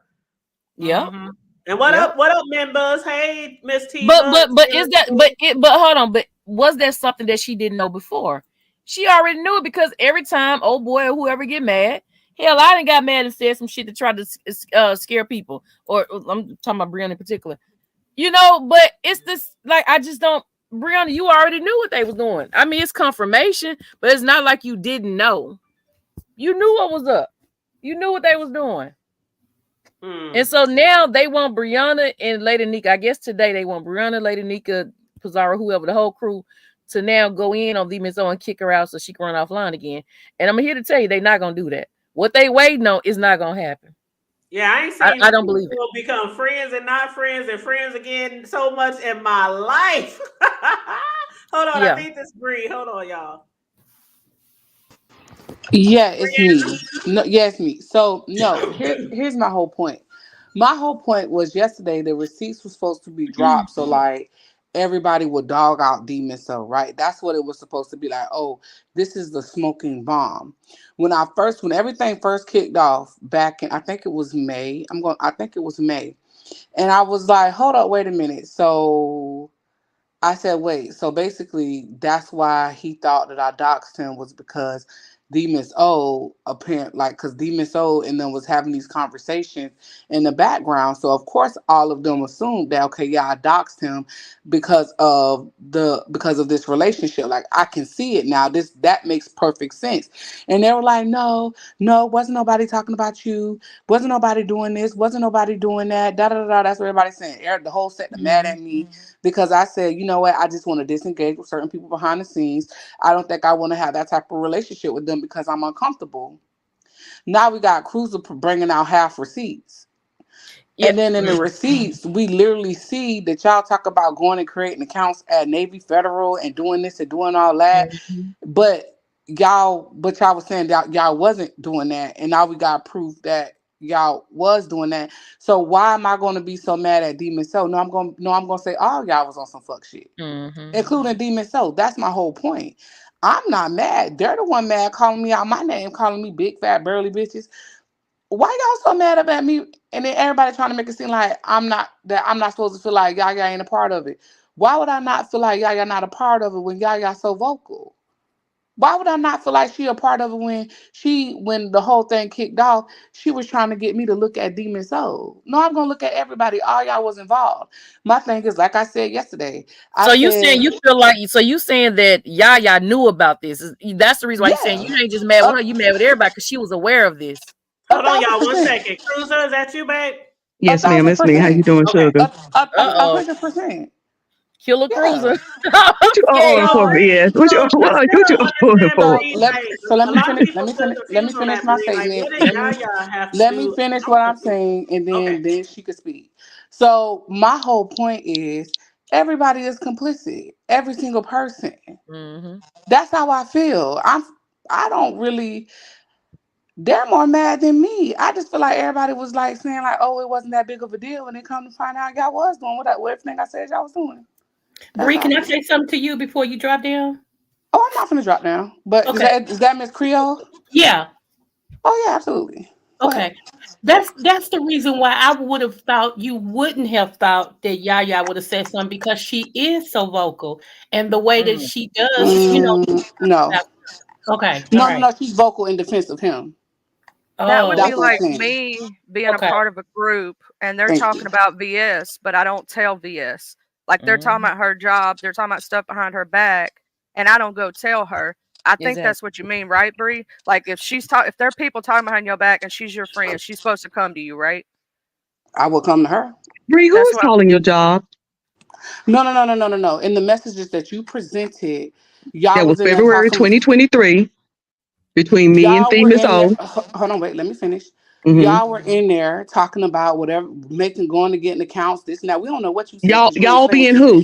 Yep. Mm-hmm. And what Yep. up? What up, members? Hey, Miss T. But is that but hold on, but was that something that she didn't know before? She already knew it because every time old boy or whoever get mad, hell, I done got mad and said some shit to try to scare people. Or I'm talking about Brianna in particular. You know, but it's this like I just don't. Brianna, you already knew what they was doing. I mean, it's confirmation, but it's not like you didn't know. You knew what was up. You knew what they was doing. And so now they want Brianna and Lady Nika. I guess today they want Brianna, Lady Nika, Pizarro, whoever, the whole crew, to now go in on the Miss O and kick her out so she can run offline again. And I'm here to tell you they're not gonna do that. What they waiting on is not gonna happen. Yeah, I ain't seen I don't believe it. Become friends and not friends and friends again so much in my life. Hold on, I think this Bree. Hold on, y'all. Yeah, it's me. No, yes, me. So no, here's my whole point. My whole point was yesterday the receipts were supposed to be dropped, so like everybody would dog out Demon So, right? That's what it was supposed to be like. Oh, this is the smoking bomb. When everything first kicked off back in, I think it was May. I think it was May, and I was like, hold up, wait a minute. So I said, wait. So basically, that's why he thought that I doxed him was because D Miss O apparent like because D Miss O and them was having these conversations in the background. So of course, all of them assumed that okay, yeah, I doxed him because of this relationship. Like I can see it now. That makes perfect sense. And they were like, no, wasn't nobody talking about you. Wasn't nobody doing this. Wasn't nobody doing that. Da da da. Da. That's what everybody's saying. The whole set mad at me because I said, you know what, I just want to disengage with certain people behind the scenes. I don't think I want to have that type of relationship with them because I'm uncomfortable. Now we got Cruiser bringing out half receipts. Yep. And then in the receipts, we literally see that y'all talk about going and creating accounts at Navy Federal and doing this and doing all that. But y'all was saying that y'all wasn't doing that. And now we got proof that y'all was doing that. So why am I going to be so mad at Demon So? I'm going to say all y'all was on some fuck shit, including Demon So. That's my whole point. I'm not mad. They're the one mad calling me out my name, calling me big fat burly bitches. Why y'all so mad about me? And then everybody trying to make it seem like I'm not supposed to feel like Yaya ain't a part of it. Why would I not feel like Yaya not a part of it when Yaya so vocal? Why would I not feel like she a part of it when the whole thing kicked off? She was trying to get me to look at Demon Soul. No, I'm gonna look at everybody. All y'all was involved. My thing is, like I said yesterday. You saying that Yaya knew about this? That's the reason why you're saying you ain't just mad with her. You mad with everybody because she was aware of this. Hold on, y'all. 1 second. Cruiser, is that you, babe? Yes, ma'am. It's me. How you doing, sugar? 100%. Killer Cruiser. What you on for, BS? What you on for? Let me finish my statement. Let me finish what I'm saying, and then she could speak. So my whole point is everybody is complicit. Every single person. That's how I feel. I don't really. They're more mad than me. I just feel like everybody was like saying like, oh, it wasn't that big of a deal when it come to find out y'all was doing everything I said y'all was doing. Bree, can I say something to you before you drop down? Oh, I'm not gonna drop down. But is that Miss Creole? Yeah. Oh yeah, absolutely. Okay. That's the reason why I would have thought you wouldn't have thought that Yaya would have said something because she is so vocal and the way that she does, No. Okay. No, she's vocal in defense of him. That would be like me being a part of a group and they're talking about VS, but I don't tell VS. Like they're talking about her job, they're talking about stuff behind her back, and I don't go tell her. I think that's what you mean, right, Bree? Like if if there are people talking behind your back and she's your friend, she's supposed to come to you, right? I will come to her. Bree, who is calling your job? No. In the messages that you presented, y'all that was February 2023 between me and Famous O. Hold on, wait, let me finish. Y'all were in there talking about whatever, going to get in accounts, this and that. We don't know what you said. Y'all being who?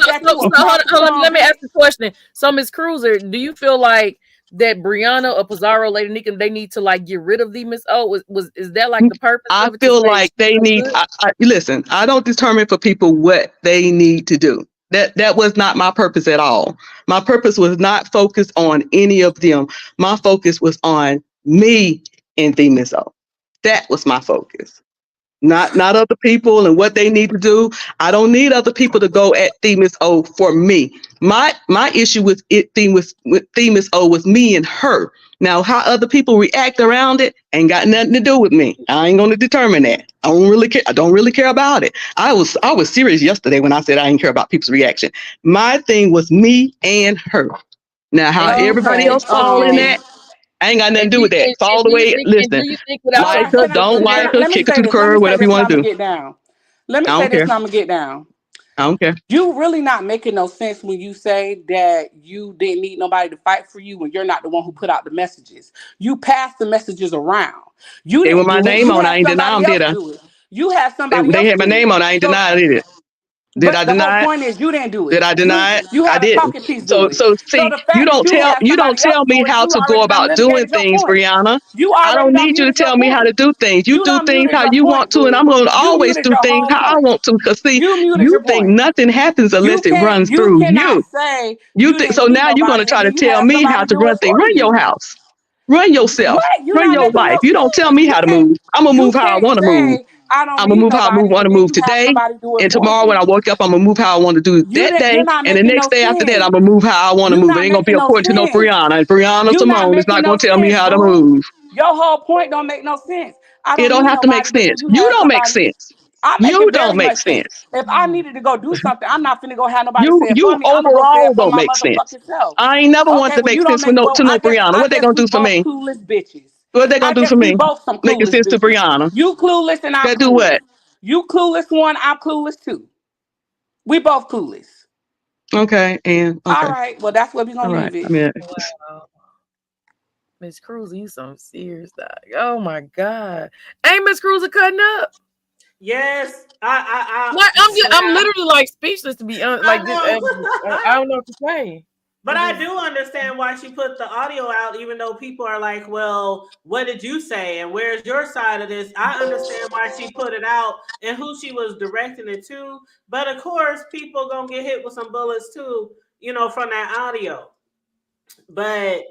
is that you a hold on, let me problem? ask the question. So, Miss Cruiser, do you feel like that Brianna or Pizarro, Lady Nika, they need to like get rid of the Miss O? Is that like the purpose I of it? To feel say like they she's need. good? Listen, I don't determine for people what they need to do. That was not my purpose at all. My purpose was not focused on any of them. My focus was on me and the Miss O. That was my focus. not other people and what they need to do. I don't need other people to go at Themis O for me. My issue with Themis O was me and her. Now, how other people react around it ain't got nothing to do with me. I ain't going to determine that. I don't really care. I don't really care about it. I was serious yesterday when I said I didn't care about people's reaction. My thing was me and her. Now, how everybody else fall in that, I ain't got nothing to do with that. Fall the way. Listen, like her, don't like her, kick her to the curb, whatever you want to do. Get down. Let me I say don't this, care. and I'm gonna get down. I don't care. You really not making no sense when you say that you didn't need nobody to fight for you when you're not the one who put out the messages. You passed the messages around. You They didn't were my do it. name You on. had I ain't deny them, somebody did else I? do it. You had somebody They else had my do name it. on. I ain't So, deny it. Did I but the whole deny it? point is you didn't do Did it. I deny it? You I had a didn't. talking piece do So it. see, So the fact that you don't somebody else tell me do it, how you to go already done about doing litigated your things, point. Brianna. You I already don't done need you to muted your tell me how point. to do things. You do done things muted how your you point, want to, and boo. I'm going to You always muted do your things whole how I point. want to. Because see, You muted you your think point. nothing happens unless it runs You through cannot you. say You you think didn't so need now you're going to nobody try and to then you tell had me how somebody to do run it things. for Run your you. house. Run yourself. What? You're Run not your making no life. You don't tell sense. me how to move. I'm gonna You move how I can't want to move. say I don't I'm gonna need move how I nobody want and to then move you have today. somebody do it And for tomorrow when I you. wake up, I'm gonna move how I want to do it that day. You're not And the making next no day after that, I'm sense. gonna move how I want to You're move. It not ain't gonna be making no according to no sense. Brianna. And Brianna You're not Simone is making not no gonna tell me sense, how to boo. move. Your whole point don't make no sense. I It don't don't need have to make nobody, but then sense. you You had don't make somebody. sense. I make You it don't very make much sense. sense. If I needed to go do something, I'm not finna go have nobody You say it for me. I'm gonna go say overall it for don't my make sense. motherfucking self. I ain't never want Okay, to well make you don't sense make. Well, to no Brianna. I What they guess gonna we do for both me? clueless bitches. What they I gonna do guess for we me? both some Making clueless sense to bitches. Brianna. You clueless and I'm They do clueless. what? You clueless one, I'm clueless too. We both clueless. Okay, and All okay. right. Well, that's where we're All gonna right. leave it. I mean, Wow. Miss Cruz, you some serious dog. Oh my God. Ain't Miss Cruz cutting up? Yes, Like, I'm literally like speechless to be honest. Like this, I I know. don't know what to say. But I do understand why she put the audio out, even though people are like, well, what did you say? And where's your side of this? I understand why she put it out and who she was directing it to. But of course, people gonna get hit with some bullets too, from that audio. But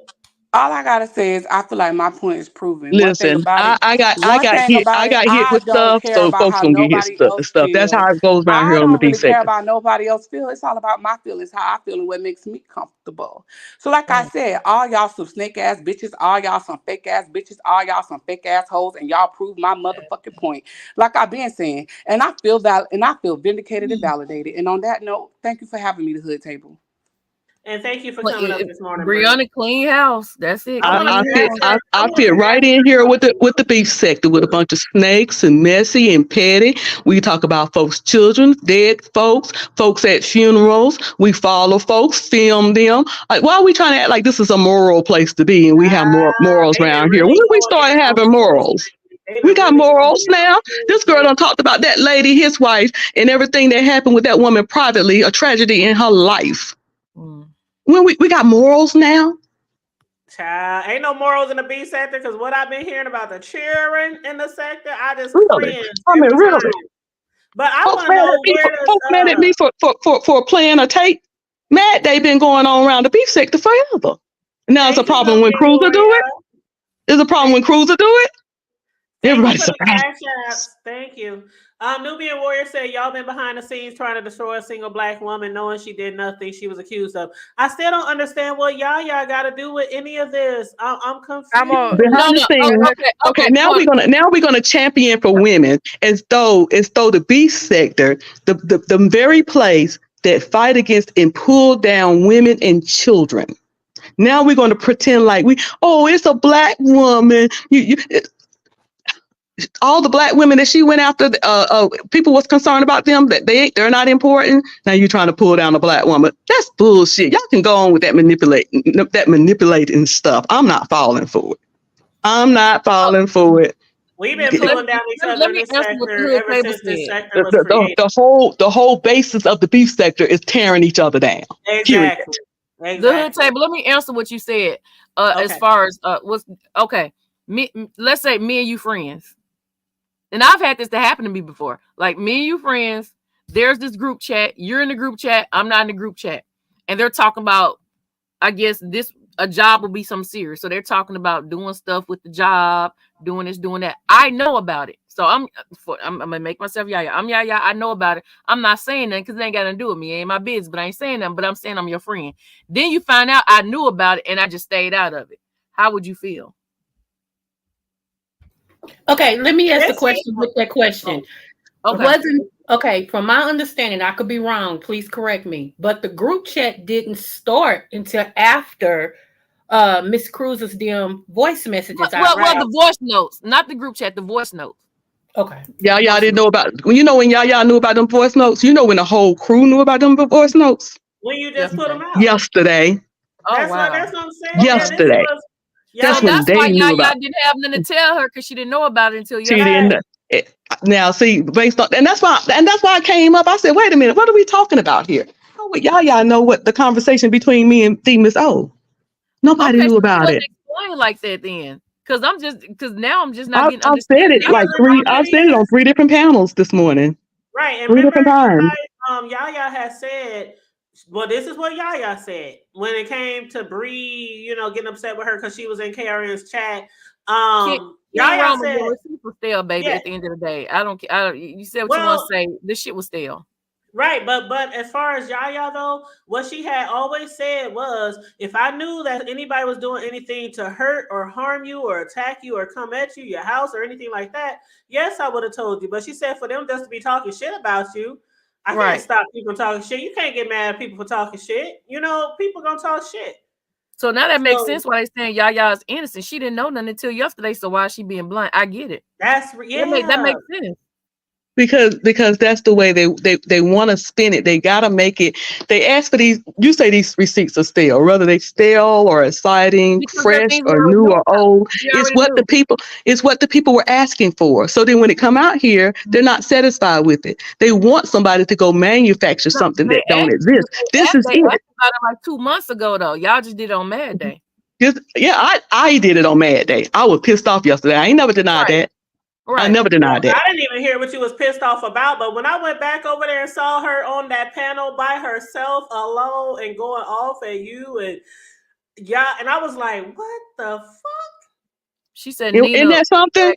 All I gotta say is I feel like my point is proven. One thing listen, about it, I I got hit I with don't stuff, care so about folks how gonna get hit nobody else stuff. That's feels. how it goes around I here on the don't B really care sector. about nobody else feel. It's all about my feelings, how I feel and what makes me comfortable. So like I Mm. said, all y'all some snake ass bitches, all y'all some fake ass bitches, all y'all some fake ass hoes, and y'all prove my motherfucking point. Like I've been saying. And I feel vindicated and validated. And on that note, thank you for having me to Hood Table. and thank you for Well, coming up this morning, Britt. Brianna, clean house. That's it. I want Clean to house. ask her. I I want fit to right ask in her here with something. the beef sector with a bunch of snakes and messy and petty. We talk about folks' children, dead folks at funerals. We follow folks, film them. Like, why are we trying to act like this is a moral place to be and we have more morals They been around here? When really did we going start in on having Felix morals? lately. They We been got really going morals in on now. This Felix girl done lately. talked about that lady, his wife, and everything that happened with that woman privately, a tragedy in her life. Mm. When we got morals now. Child, ain't no morals in the B sector because what I've been hearing about the cheering in the sector, I just Really? cringe I mean, every time. really. But I Folks want to mad at know me where for does folks mad at me for playing a tape. Mad they been going on around the beef sector forever. Now it's a thank you, problem when Nubian Cruiser do Warrior. it. There's a problem Thank when Cruiser do it. Thank you Everybody's for the surprised. cash apps. Thank you. Nubian Warrior said y'all been behind the scenes trying to destroy a single black woman, knowing she did nothing she was accused of. I still don't understand what y'all got to do with any of this. I'm confused. I'm a Behind the No. scenes. Okay, now we're gonna champion for women as though the beef sector, the very place that fight against and pull down women and children. Now we're going to pretend like it's a black woman. All the black women that she went after, people was concerned about them that they're not important. Now you're trying to pull down a black woman. That's bullshit. Y'all can go on with that manipulating stuff. I'm not falling for it. I'm not falling for it. We've been Let pulling down each other let in me this answer what the sector hood ever table since this said. sector was created. The whole basis of the beef sector is tearing each other down. Period. Exactly. The hood table. Let me answer what you said. As Okay. far as what's okay. Let's say me and you friends. And I've had this to happen to me before. Like me and you friends, there's this group chat. You're in the group chat. I'm not in the group chat. And they're talking about, I guess, this a job will be something serious. So they're talking about doing stuff with the job, doing this, doing that. I know about it. So I'm gonna make myself Yaya. I'm Yaya. I know about it. I'm not saying that because it ain't got nothing to do with me. It ain't my business, but I ain't saying that. But I'm saying I'm your friend. Then you find out I knew about it and I just stayed out of it. How would you feel? Okay, let me ask the question with that question. Okay. Wasn't okay, from my understanding, I could be wrong, please correct me, but the group chat didn't start until after Miss Cruz's damn voice messages. Well, the voice notes, not the group chat, the voice notes. Okay. Y'all didn't know about, when y'all knew about them voice notes, when the whole crew knew about them voice notes? When you just put them out. Yesterday. That's what I'm saying. Yesterday. That's when they why knew y'all about. didn't have nothing to tell her because she didn't know about it until She yesterday. didn't. Now, see, based on, and that's why I came up. I said, wait a minute, what are we talking about here? How would y'all know what the conversation between me and Miss O? Nobody knew about it. Explain like that then, because now I'm just not getting. I've said it like I've said it on 3 different panels this morning. Right, and 3 remember, different times. Yaya has said. Well, this is what Yaya said when it came to Bree, getting upset with her because she was in KRN's chat. Yaya said, "Receipts was stale, baby." Yeah. At the end of the day, I don't care. You said what you want to say. This shit was stale. Right, but as far as Yaya though, what she had always said was, if I knew that anybody was doing anything to hurt or harm you or attack you or come at you, your house or anything like that, yes, I would have told you. But she said for them just to be talking shit about you, I can't stop people talking shit. You can't get mad at people for talking shit. People gonna talk shit. So now that makes sense why they saying Yaya is innocent. She didn't know nothing until yesterday, so why is she being blind? I get it. That makes sense. Because that's the way they want to spin it. They gotta make it. They ask for these. You say these receipts are stale, whether they stale or exciting, fresh or new or old. It's what the people were asking for. So then when it come out here, they're not satisfied with it. They want somebody to go manufacture something that don't exist. This is it. About it like 2 months ago though. Y'all just did it on Mad Day. I did it on Mad Day. I was pissed off yesterday. I ain't never denied that. Right. I never denied that. I didn't even hear what you was pissed off about, but when I went back over there and saw her on that panel by herself alone and going off at you and I was like, what the fuck? She said, Isn't that something?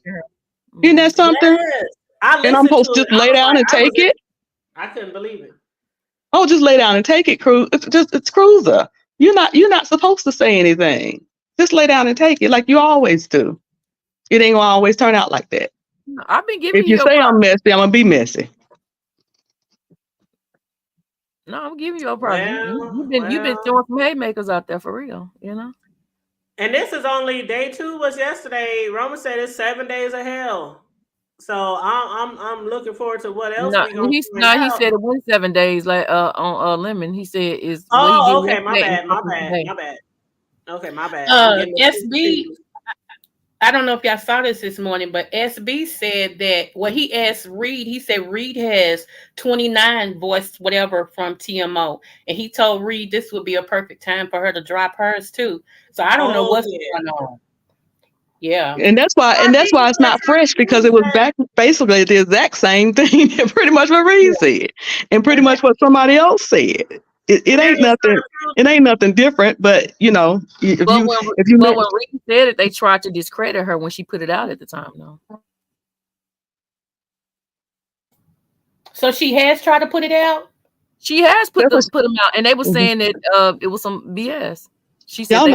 Isn't that something? Yes. And I'm supposed to just lay down and take it? I couldn't believe it. Oh, just lay down and take it, Cruz. It's Cruiser. You're not supposed to say anything. Just lay down and take it like you always do. It ain't gonna always turn out like that. I've been giving you. If you say I'm messy, I'm gonna be messy. No, I'm giving you a problem. You've been throwing some haymakers out there for real, And this is only day 2 was yesterday. Roman said it's 7 days of hell. So I'm looking forward to what else we gonna he said it was 7 days like on Lemon. He said is okay, my bad. Okay, my bad. SB. I don't know if y'all saw this morning, but SB said that he asked Reed, he said Reed has 29 voice whatever from TMO. And he told Reed this would be a perfect time for her to drop hers too. So I don't know what's going on. Yeah. And that's why it's not fresh, because it was back basically the exact same thing that pretty much what Reed said. And pretty much what somebody else said. It ain't nothing. It ain't nothing different, but when Reed said it, they tried to discredit her when she put it out at the time, though. So she has tried to put it out. She has put them out, and they were saying that it was some BS. She said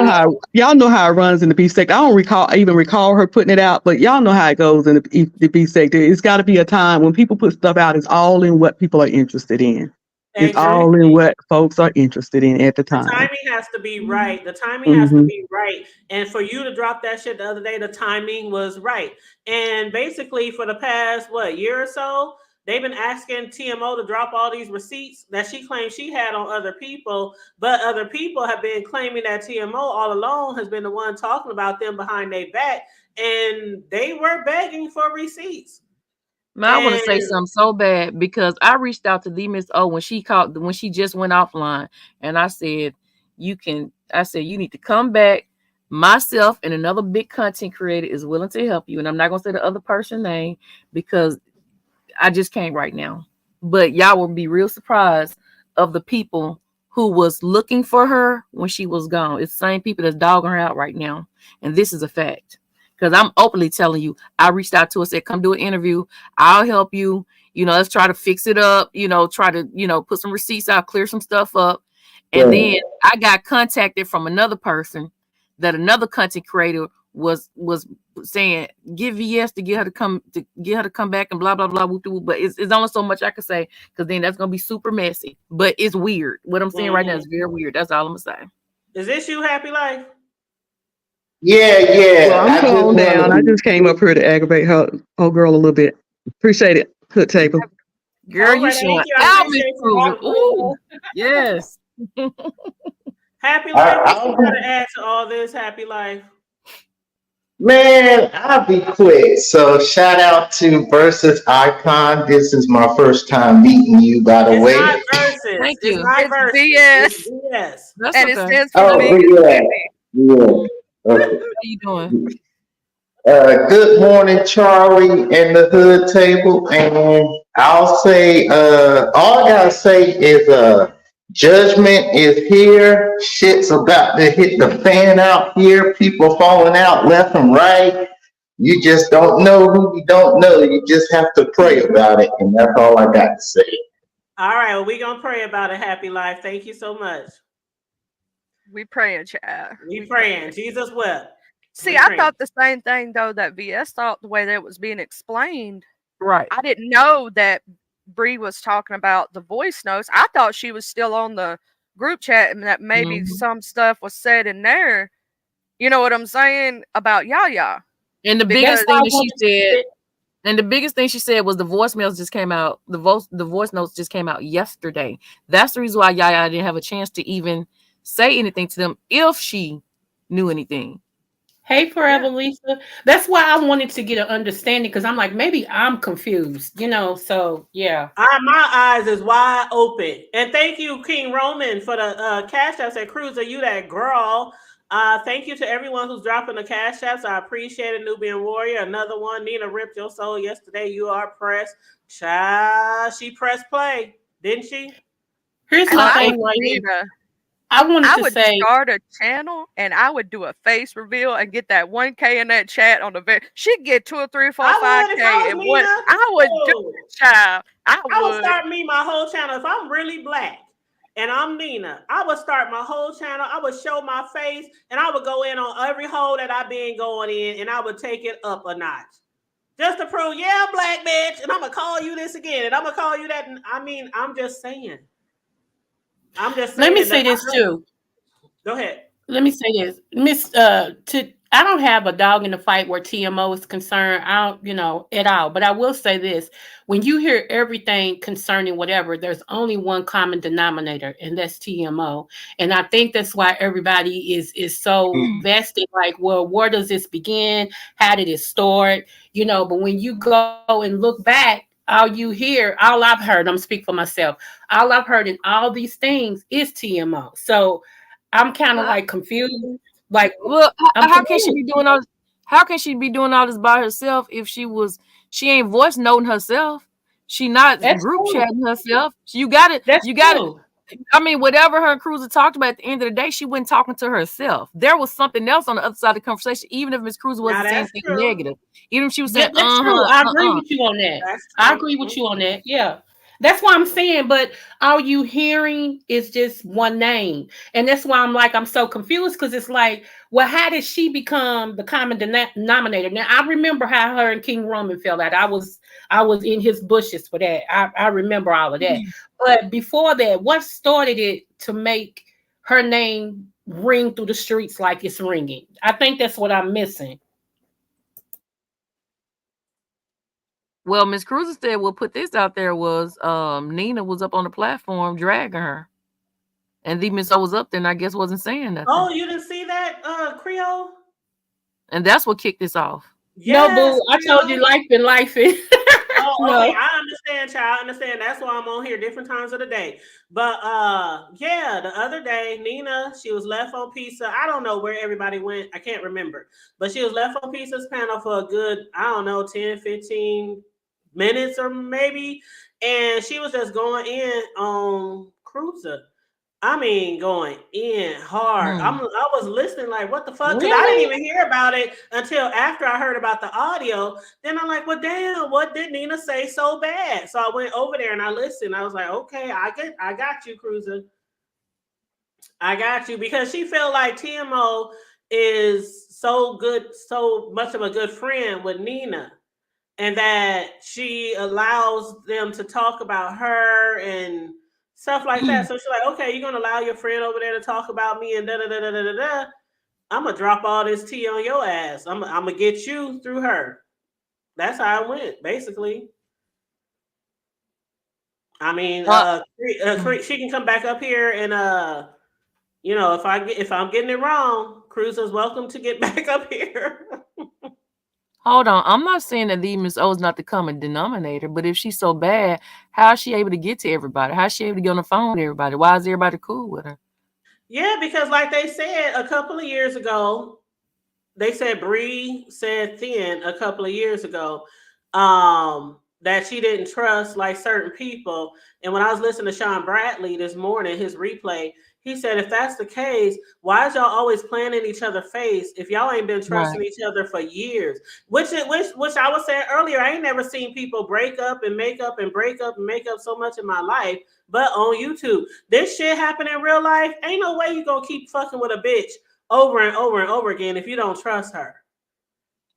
y'all know how it runs in the B sector. I don't even recall her putting it out, but y'all know how it goes in the B sector. It's got to be a time when people put stuff out. It's all in what people are interested in. It's all in what folks are interested in at the time. The timing has to be right. The timing has to be right. And for you to drop that shit the other day, the timing was right. And basically for the past, year or so, they've been asking TMO to drop all these receipts that she claimed she had on other people. But other people have been claiming that TMO all along has been the one talking about them behind their back. And they were begging for receipts. I want to say something so bad, because I reached out to the Miss O when she just went offline, and I said, you need to come back. Myself and another big content creator is willing to help you. And I'm not going to say the other person's name because I just can't right now. But y'all will be real surprised of the people who was looking for her when she was gone. It's the same people that's dogging her out right now. And this is a fact. Because I'm openly telling you, I reached out to her, said, come do an interview. I'll help you. Let's try to fix it up. Try to, put some receipts out, clear some stuff up. And then I got contacted from another person that another content creator was saying, give VS to get her to come back and blah blah blah. But it's only so much I can say, because then that's gonna be super messy. But it's weird. What I'm saying right now is very weird. That's all I'm gonna say. Is this you, Happy Life? Yeah. Well, I'm calm down. I just came up here to aggravate her girl a little bit. Appreciate it. Hood table. Girl, you showing out, Miss Cruiser. Ooh, yes. Happy Life, what you gotta add to all this, Happy Life? Man, I'll be quick. So shout out to Versus Icon. This is my first time meeting you, by the way. Not Versus. Thank you. It's Versus. BS. Yes. That's And okay. it stands for Yeah. Okay. How you doing? Good morning, Charlie and the Hood Table. And I'll say, all I gotta say is, judgment is here. Shit's about to hit the fan out here. People falling out left and right. You just don't know who you don't know. You just have to pray about it. And that's all I got to say. All right. Well, we're going to pray about it, Happy Life. Thank you so much. We praying, child. We praying. Jesus wept. See, I thought the same thing, though, that VS thought the way that it was being explained. Right. I didn't know that Bree was talking about the voice notes. I thought she was still on the group chat and that maybe some stuff was said in there. You know what I'm saying? About Yaya. And the biggest thing that she said, and the biggest thing she said was the voicemails just came out. The voice notes just came out yesterday. That's the reason why Yaya didn't have a chance to even say anything to them if she knew anything. Hey, Forever Lisa. That's why I wanted to get an understanding, because I'm like, maybe I'm confused, so yeah. My eyes is wide open. And thank you, King Roman, for the cash apps at Cruiser. You that girl. Thank you to everyone who's dropping the cash apps. I appreciate it. Nubian Warrior, another one. Nina ripped your soul yesterday. You are pressed. Child, she pressed play, didn't she? Here's the thing, Nina. I would say start a channel and I would do a face reveal and get that 1K in that chat on the she'd get 2 or 3 or 4 5K and what I would do, child. I would start my whole channel. If I'm really black and I'm Nina, I would start my whole channel. I would show my face and I would go in on every hole that I've been going in and I would take it up a notch. Just to prove, I'm black, bitch, and I'm gonna call you this again, and I'm gonna call you that. I'm just saying. Let me say this too. Go ahead. Let me say this, I don't have a dog in the fight where TMO is concerned. I don't, at all. But I will say this: when you hear everything concerning whatever, there's only one common denominator, and that's TMO. And I think that's why everybody is so vested. Like, well, where does this begin? How did it start? But when you go and look back, all I've heard, I'm speaking for myself, all I've heard in all these things is TMO. So I'm kind of like confused. Like, well, how can she be doing all this? How can she be doing all this by herself if she ain't voice noting herself? She not group chatting herself. You got it. I mean, whatever her Cruiser talked about at the end of the day, she wasn't talking to herself. There was something else on the other side of the conversation, even if Miss Cruiser wasn't saying anything negative. Even if she was saying, that's true. I agree with you on that. I agree with you on that. Yeah. That's what I'm saying, but all you hearing is just one name. And that's why I'm so confused, because it's like, well, how did she become the common denominator? Now, I remember how her and King Roman fell out. I was in his bushes for that. I remember all of that. But before that, what started it to make her name ring through the streets like it's ringing? I think that's what I'm missing. Well, Miss Cruiser said, we'll put this out there was Nina was up on the platform dragging her. And the Miss O was up there and I guess wasn't saying nothing. Oh, you didn't see that, Creole? And that's what kicked this off. Yes, no, boo. I told you life been lifing. Oh, okay. I understand, child. I understand. That's why I'm on here different times of the day. But the other day, Nina, she was left on Pizza. I don't know where everybody went. I can't remember. But she was left on Pizza's panel for a good, 10, 15 minutes or maybe. And she was just going in on Cruiser. I mean, going in hard. I was listening like, what the fuck? Because I didn't Really? even hear about it until after I heard about the audio. Then I'm like, well, damn, what did Nina say so bad? So I went over there and I listened. I was like, okay, I got you, Cruiser. I got you, because she felt like TMO is so good, so much of a good friend with Nina, and that she allows them to talk about her and stuff like that. So she's like, okay, you're gonna allow your friend over there to talk about me and da da da da da da da. I'm gonna drop all this tea on your ass. I'm gonna get you through her. That's how it went, basically. I mean, she can come back up here and if I'm getting it wrong, Cruz is welcome to get back up here. Hold on. I'm not saying that the Miss O is not the common denominator, but if she's so bad, how is she able to get to everybody? How is she able to get on the phone with everybody? Why is everybody cool with her? Yeah, because like they said a couple of years ago, they said Bree said Thin a couple of years ago that she didn't trust like certain people. And when I was listening to Sean Bradley this morning, his replay, he said, if that's the case, why is y'all always playing in each other's face if y'all ain't been trusting each other for years? Which I was saying earlier, I ain't never seen people break up and make up and break up and make up so much in my life, but on YouTube. This shit happen in real life. Ain't no way you gonna keep fucking with a bitch over and over and over again if you don't trust her.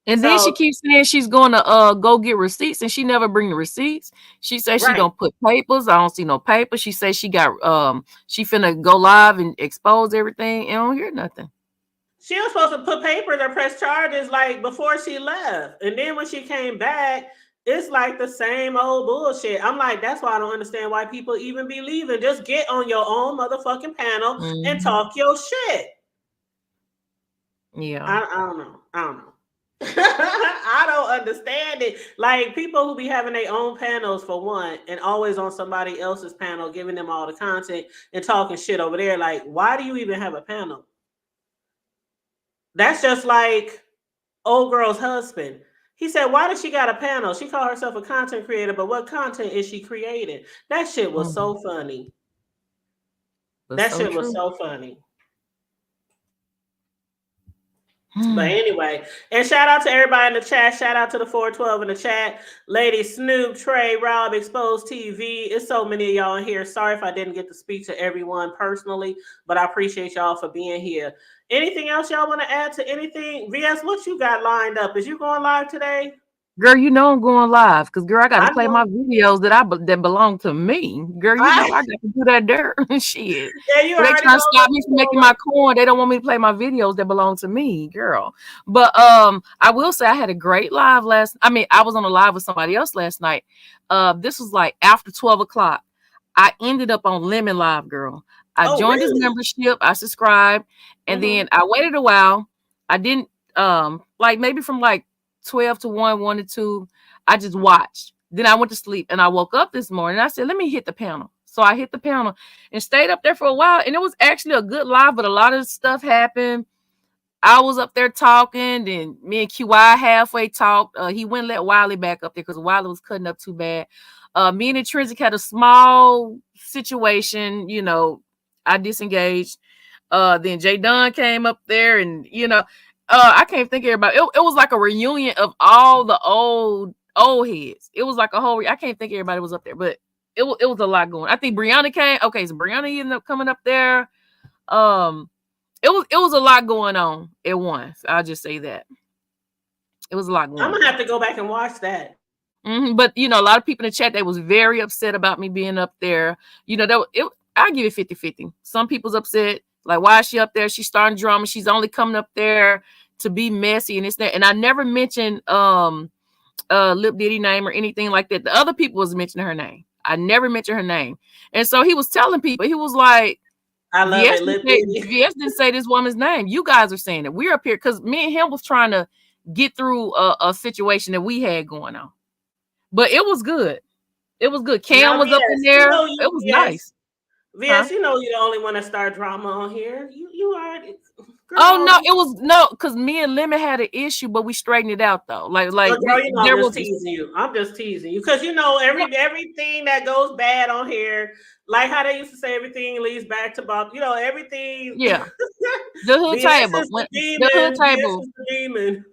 And then she keeps saying she's going to go get receipts, and she never bring the receipts. She says she don't put papers. I don't see no papers. She says she got she finna go live and expose everything. And I don't hear nothing. She was supposed to put papers or press charges like before she left, and then when she came back, it's like the same old bullshit. I'm like, that's why I don't understand why people even be leaving. Just get on your own motherfucking panel and talk your shit. Yeah, I don't know. I don't understand it. Like people who be having their own panels for one and always on somebody else's panel, giving them all the content and talking shit over there. Like, why do you even have a panel? That's just like old girl's husband. He said, why does she got a panel? She called herself a content creator, but what content is she creating? That shit was so funny. That shit was so funny. But anyway, and shout out to everybody in the chat. Shout out to the 412 in the chat. Lady Snoop, Trey, Rob, Exposed TV. It's so many of y'all in here. Sorry if I didn't get to speak to everyone personally, but I appreciate y'all for being here. Anything else y'all want to add to anything? VS, what you got lined up? Is you going live today? Girl, you know I'm going live because girl, I got to play my videos that belong to me. Girl, you know I got to do that there. Shit. Yeah, you they trying to stop me from making my coin. They don't want me to play my videos that belong to me, girl. But I will say I had a great live I was on a live with somebody else last night. This was like after 12 o'clock. I ended up on Lemon Live, girl. I joined his membership. I subscribed, and then I waited a while. I didn't maybe from 12 to 1 to 2, I just watched. Then I went to sleep and I woke up this morning and I said, let me hit the panel. So I hit the panel and stayed up there for a while. And it was actually a good live, but a lot of stuff happened. I was up there talking, and me and QI halfway talked. He went and let Wiley back up there because Wiley was cutting up too bad. Me and Intrinsic had a small situation, I disengaged. Then Jay Dunn came up there and, I can't think of everybody. It was like a reunion of all the old heads. It was like a whole. I can't think everybody was up there, but it was a lot going. I think Brianna came. Okay, so Brianna ended up coming up there. It was a lot going on at once. I'll just say that it was a lot going on. I'm gonna have to go back and watch that. But a lot of people in the chat, they was very upset about me being up there. I give it 50-50. Some people's upset. Like, why is she up there? She's starting drama. She's only coming up there to be messy and it's that. And I never mentioned Lip Diddy name or anything like that. The other people was mentioning her name. I never mentioned her name. And so he was telling people, he was like, I love it. Lip Diddy. VS didn't say this woman's name. You guys are saying it. We're up here because me and him was trying to get through a situation that we had going on. But it was good. It was good. Cam was up in there. It was nice. VS, you know you're the only one that start drama on here. You already. Girl, Oh no, it was no, because me and Lemon had an issue, but we straightened it out though. Like girl, you know there I'm just was teasing you. I'm just teasing you because you know everything that goes bad on here, like how they used to say, everything leads back to Bob. You know everything. yeah. The hood BS table is the when the hood demon. BS table is the demon.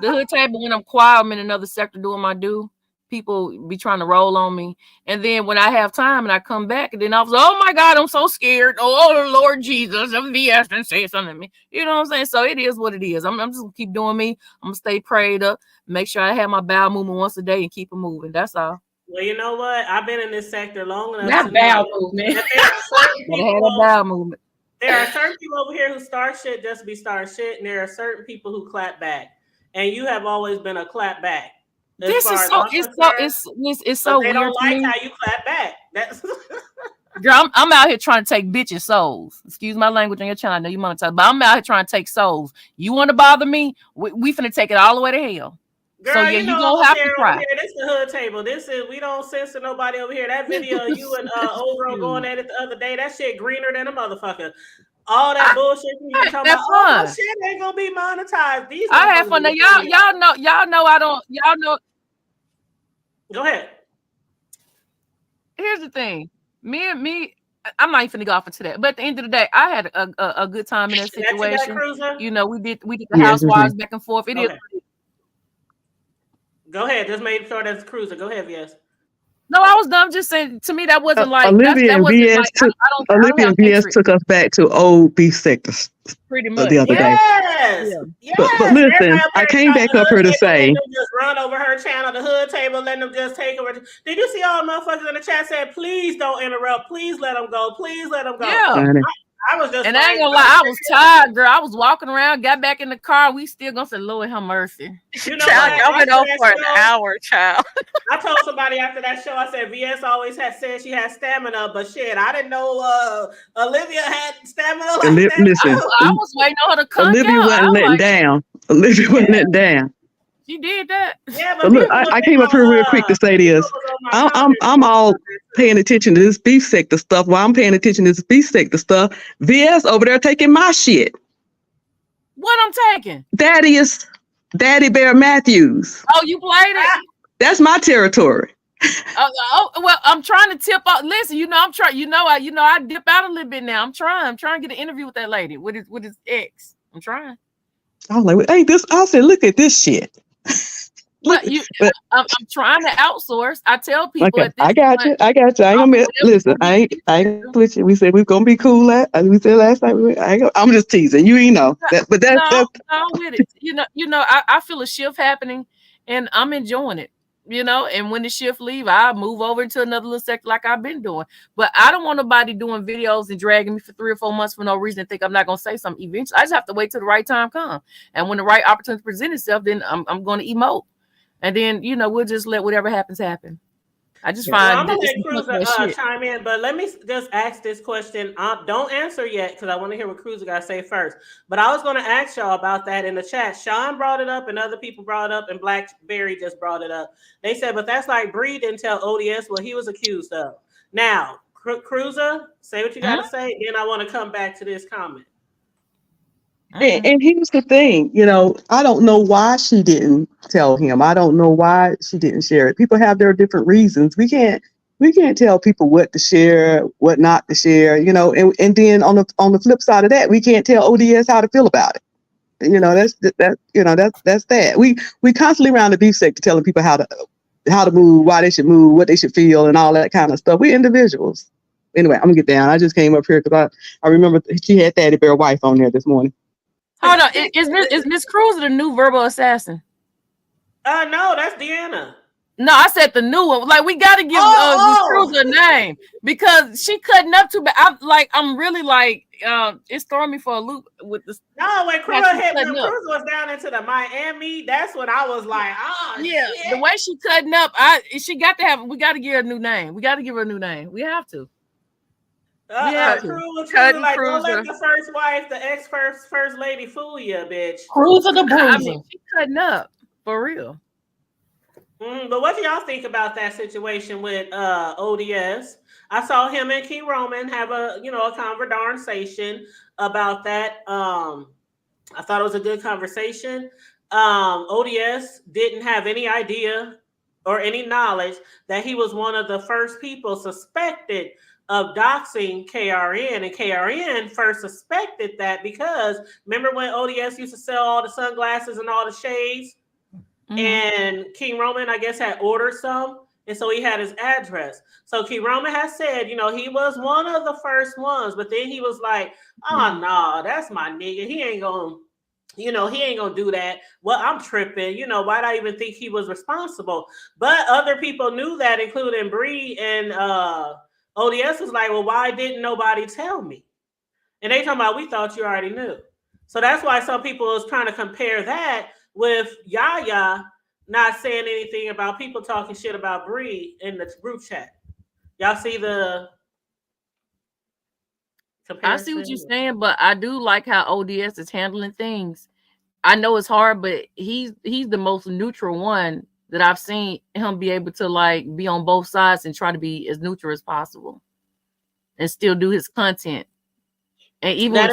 the hood table when I'm quiet, I'm in another sector doing my due. People be trying to roll on me, and then when I have time and I come back, and then I was like, oh my God, I'm so scared. Oh Lord Jesus, I'm BS and say something to me. You know what I'm saying? So it is what it is. I'm just gonna keep doing me. I'm gonna stay prayed up, make sure I have my bowel movement once a day, and keep it moving. That's all. Well, you know what? I've been in this sector long enough Not to know bowel movement. that there are certain Gotta have that people. bowel movement. There are certain people over here who start shit just to be starting shit, and there are certain people who clap back. And you have always been a clap back. As This far is as so I'm concerned, it's but so they weird don't to like me. how you clap back. That's Girl, I'm out here trying to take bitches' souls. Excuse my language on your channel. I know you monetize, but I'm out here trying to take souls. You want to bother me? We finna take it all the way to hell. girl, So yeah, you you know I'm gonna gonna have to share over cry. here. This is the hood table. This is we don't censor nobody over here. That video of you and old girl going Shoot. at it the other day, that shit greener than a motherfucker. All that I bullshit you been talking had about, oh my fun. shit ain't gonna be monetized. These I had motherfuckers fun. Now be funny. y'all know I don't. Y'all know. Go ahead. Here's the thing. Me. I'm not even finna go off into that. But at the end of the day, I had a good time in that Is that you back, situation. Cruiser? You know, we did the Yes, it's me. housewives back and forth. It is. Okay. Go ahead. Just made sure that's Cruiser. Go ahead, yes. No, I was done. Just saying. To me, that wasn't like Olivia that and wasn't VS like took I don't Olivia have and VS hatred. took us back to old beef sectors Pretty much. the other day. Yes. Yeah. Yes. But Everybody listen, up I there came trying back the up hood here to table, letting say, them just run over her channel, the hood table, letting them just take over. Did you see all the motherfuckers in the chat said, please don't interrupt, please let them go, please let them go. Yeah. honey, I was just And like, I ain't gonna lie, I was tired, girl. I was walking around, got back in the car. We still gonna say, Lord have mercy. you know Child, what? y'all went After on that for an show, hour, child. I told somebody after that show, I said, VS always had said she had stamina, but shit, I didn't know Olivia had stamina like that. listen, I was waiting on her to conk Olivia out. I wasn't was letting like, down. Olivia wasn't letting down. she did that. Yeah, but But look, people was I in came up here real quick to say people this. was on my I'm comments I'm talking all about that too. paying attention to this beef sector stuff. While I'm paying attention to this beef sector stuff, VS over there taking my shit. What I'm taking? Daddy Bear Matthews. Oh, you played it? That's my territory. Well, I'm trying to tip off. Listen, I'm trying. I dip out a little bit now. I'm trying to get an interview with that lady with his ex. I'm trying. I was like, hey, I said, look at this shit. Well, But I'm trying to outsource. I tell people okay, at this I got point, you. I ain't gonna listen. I ain't with you. We said we're gonna be cool. We said last night. I'm just teasing. You ain't know that, but no, that's I'm with it. I feel a shift happening, and I'm enjoying it. And when the shift leave, I move over into another little sector like I've been doing. But I don't want nobody doing videos and dragging me for 3 or 4 months for no reason and think I'm not gonna say something eventually. I just have to wait till the right time comes. And when the right opportunity presents itself, then I'm gonna emote. And then, we'll just let whatever happens happen. I just Well, find I'm gonna this let Cruiser chime in, but let me just ask this question. Don't answer yet because I want to hear what Cruiser got to say first. But I was going to ask y'all about that in the chat. Sean brought it up, and other people brought it up, and Blackberry just brought it up. They said, but that's like Bree didn't tell ODS what he was accused of. Now, Cruiser, say what you got to say. Then I want to come back to this comment. and here's the thing, I don't know why she didn't tell him. I don't know why she didn't share it. People have their different reasons. We can't tell people what to share, what not to share, and then on the flip side of that, we can't tell ODS how to feel about it. That's that. We constantly around the beef sector telling people how to move, why they should move, what they should feel, and all that kind of stuff. We're individuals. Anyway, I'm gonna get down. I just came up here because I remember she had Daddy Bear wife on there this morning. Hold on, is Miss Cruz the new verbal assassin? No, that's Deanna. No, I said the new one. Like, we gotta give Miss Cruz a name because she cutting up too bad. I'm really like, it's throwing me for a loop with this. No, when Cruz was down into the Miami, that's when I was like, yeah, shit. the way she cutting up, we got to give her a new name. We got to give her a new name. We have to. Cruz was truly like, don't let the first wife, the ex first lady fool you, bitch. Cruiser the bruiser. I mean, she cutting up for real. But what do y'all think about that situation with ODS? I saw him and Key Roman have a conversation about that. I thought it was a good conversation. ODS didn't have any idea or any knowledge that he was one of the first people suspected of doxing KRN, and KRN first suspected that because remember when ODS used to sell all the sunglasses and all the shades, and King Roman, I guess, had ordered some, and so he had his address. So King Roman has said, you know, he was one of the first ones, but then he was like, oh, no, that's my nigga. He ain't gonna, you know, he ain't gonna do that. Well, I'm tripping. You know, why'd I even think he was responsible? But other people knew that, including Bree, and ODS was like, well, why didn't nobody tell me? And they talking about, we thought you already knew. So that's why some people is trying to compare that with Yaya not saying anything about people talking shit about Bree in the group chat. Y'all see the comparison? I see what you're saying, but I do like how ODS is handling things. I know it's hard, but he's the most neutral one that I've seen him be able to like be on both sides and try to be as neutral as possible and still do his content. And even when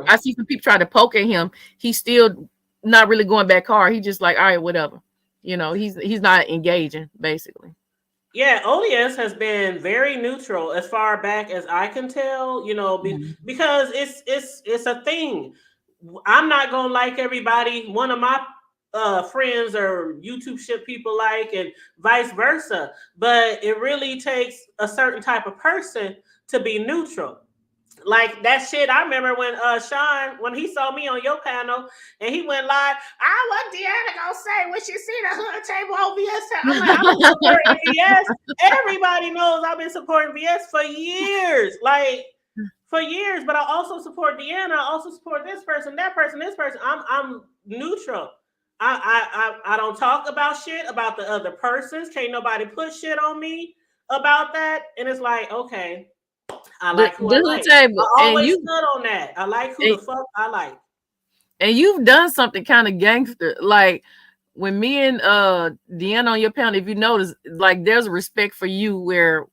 I see some people try to poke at him, he's still not really going back hard. He's just like, all right, whatever. You know, he's not engaging, basically. Yeah, ODS has been very neutral as far back as I can tell, you know, because it's a thing. I'm not gonna like everybody. One of my friends or YouTube shit people like, and vice versa. But it really takes a certain type of person to be neutral. Like that shit, I remember when Sean, when he saw me on your panel and he went live, what Deanna gonna say when she see the hood table on VS? I'm like, I've been supporting VS. Everybody knows I've been supporting VS for years, like for years. But I also support Deanna. I also support this person, that person, this person. I'm neutral. I don't talk about shit about the other persons. Can't nobody put shit on me about that. And it's like, okay. I like who I like. Table. I always stood on that. I like who the fuck I like. And you've done something kind of gangster. Like when me and Deanna on your panel, if you notice, like there's a respect for you where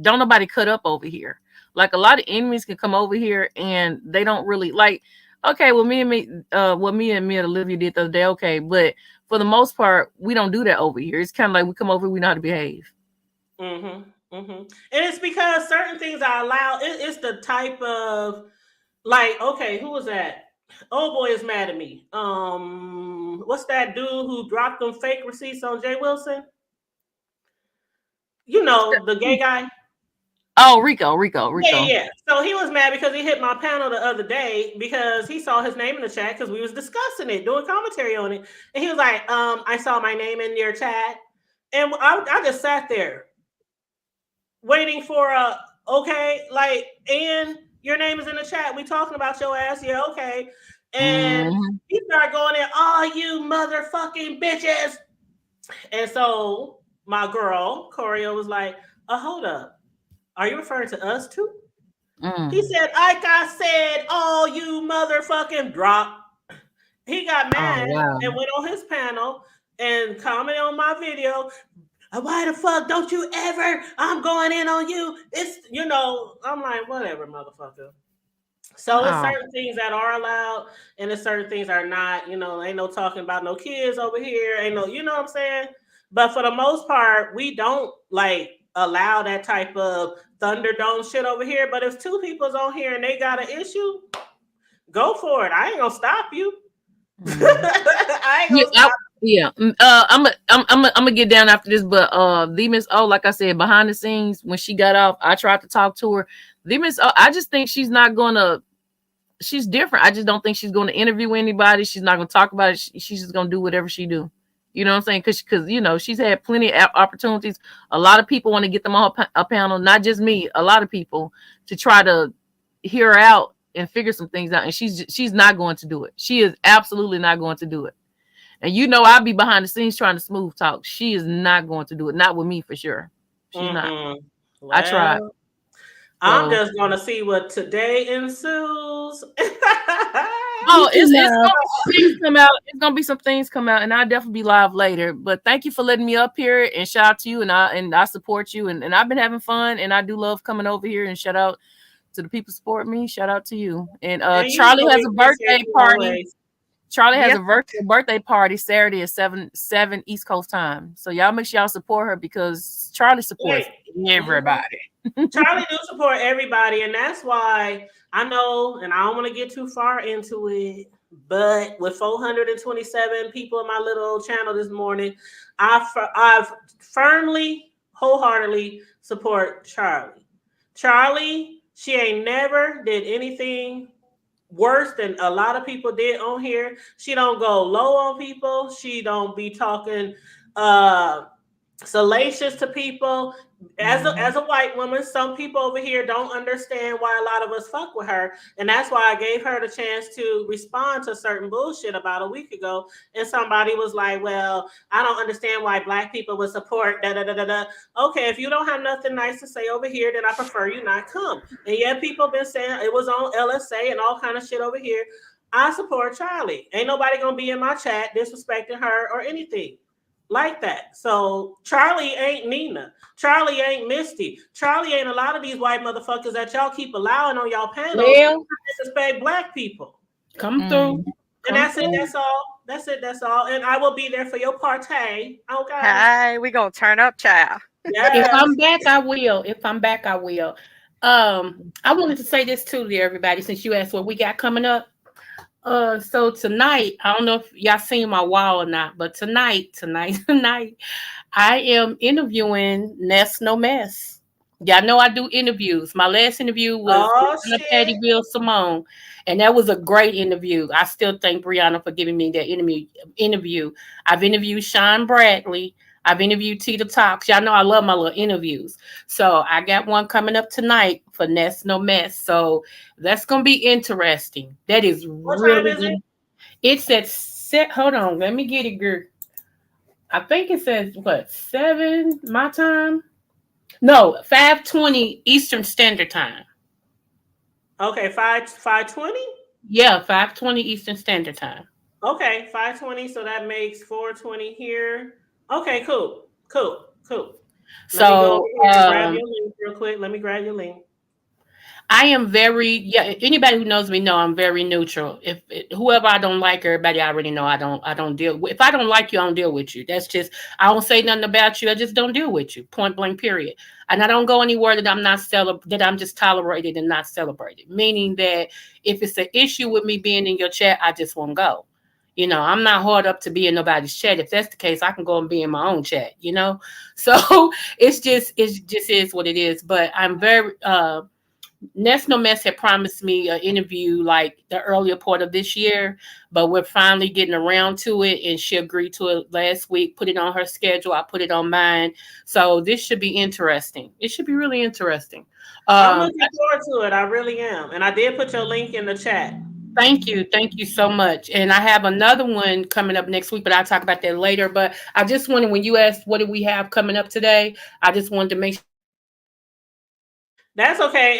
don't nobody cut up over here. Like a lot of enemies can come over here and they don't really like, okay, well, me and Olivia did the other day, okay. But for the most part, we don't do that over here. It's kind of like we come over, we know how to behave. And it's because certain things are allowed. It's the type of like, okay, who was that? Oh boy is mad at me. What's that dude who dropped them fake receipts on Jay Wilson? You know, the gay guy. Oh, Rico. Yeah. So he was mad because he hit my panel the other day because he saw his name in the chat because we was discussing it, doing commentary on it. And he was like, I saw my name in your chat. And I just sat there waiting for okay, like, and your name is in the chat. We talking about your ass. Yeah, okay. And he started going in, oh, you motherfucking bitches. And so my girl, Corio, was like, hold up. Are you referring to us too? He said, like I said, oh, you motherfucking drop. He got mad and went on his panel and commented on my video. Why the fuck don't you ever? I'm going in on you. It's, you know, I'm like, whatever, motherfucker. So it's certain things that are allowed and there's certain things are not, you know, ain't no talking about no kids over here. Ain't no, you know what I'm saying? But for the most part, we don't like allow that type of Thunderdome shit over here. But if two people's on here and they got an issue, go for it. I ain't gonna stop you. I ain't gonna stop. Yeah, I'm gonna get down after this, but the Miss O, like I said, behind the scenes when she got off, I tried to talk to her. The Miss O, I just think she's not gonna. She's different. I just don't think she's gonna interview anybody. She's not gonna talk about it. She's just gonna do whatever she do. You know what I'm saying? Because you know she's had plenty of opportunities. A lot of people want to get them on a panel, not just me. A lot of people to try to hear her out and figure some things out, and she's not going to do it. She is absolutely not going to do it. And you know, I'll be behind the scenes trying to smooth talk. She is not going to do it. Not with me for sure. She's not. Well, I tried. I'm just gonna see what today ensues. It's gonna be things come out. It's gonna be some things come out, and I'll definitely be live later. But thank you for letting me up here, and shout out to you, and I support you, and I've been having fun, and I do love coming over here, and shout out to the people support me. Shout out to you. And Charlie has a birthday party. Charlie has Yes. a virtual birthday party Saturday at 7 East Coast time. So y'all make sure y'all support her because Charlie supports everybody. Charlie do support everybody, and that's why I know, and I don't want to get too far into it, but with 427 people in my little channel this morning, I've firmly, wholeheartedly support Charlie. Charlie, she ain't never did anything worse than a lot of people did on here. She don't go low on people. She don't be talking salacious to people. As a white woman, some people over here don't understand why a lot of us fuck with her, and that's why I gave her the chance to respond to certain bullshit about a week ago. And somebody was like, "Well, I don't understand why black people would support da da da da da." Okay, if you don't have nothing nice to say over here, then I prefer you not come. And yeah, people been saying it was on LSA and all kind of shit over here. I support Charlie. Ain't nobody gonna be in my chat disrespecting her or anything like that. So Charlie ain't Nina. Charlie ain't Misty. Charlie ain't a lot of these white motherfuckers that y'all keep allowing on y'all panels to disrespect black people. Come through. And that's it. That's all. That's it. That's all. And I will be there for your partay. Okay. Hey, we gonna turn up, child. Yes. If I'm back, I will. If I'm back, I will. I wanted to say this too to everybody since you asked what we got coming up. So tonight, I don't know if y'all seen my wall or not, but tonight, I am interviewing Ness No Mess. Y'all know I do interviews. My last interview was Pattyville Simone, and that was a great interview. I still thank Brianna for giving me that interview. I've interviewed Sean Bradley. I've interviewed Tita Talks. Y'all know I love my little interviews. So I got one coming up tonight for Ness No Mess. So that's gonna be interesting. That is What really time is it? It's at set. Hold on, let me get it, girl. I think it says what 7 my time? No, 5:20 Eastern Standard Time. Okay, 5:20? Yeah, 5:20 Eastern Standard Time. Okay, 5:20. So that makes 4:20 here. Okay, cool. Let me go over here and grab your link real quick. Let me grab your link. I am anybody who knows me know I'm very neutral. If whoever I don't like, everybody already know I don't deal with. If I don't like you, I don't deal with you. That's just, I don't say nothing about you. I just don't deal with you. Point blank, period. And I don't go anywhere that I'm just tolerated and not celebrated. Meaning that if it's an issue with me being in your chat, I just won't go. You know, I'm not hard up to be in nobody's chat. If that's the case, I can go and be in my own chat, you know? So it just is what it is. But I'm very, Ness No Mess had promised me an interview like the earlier part of this year, but we're finally getting around to it, and she agreed to it last week, put it on her schedule. I put it on mine. So this should be interesting. It should be really interesting. I'm looking forward to it. I really am. And I did put your link in the chat. Thank you. Thank you so much. And I have another one coming up next week, but I'll talk about that later. But I just wanted, when you asked what do we have coming up today, I just wanted to make sure. That's okay,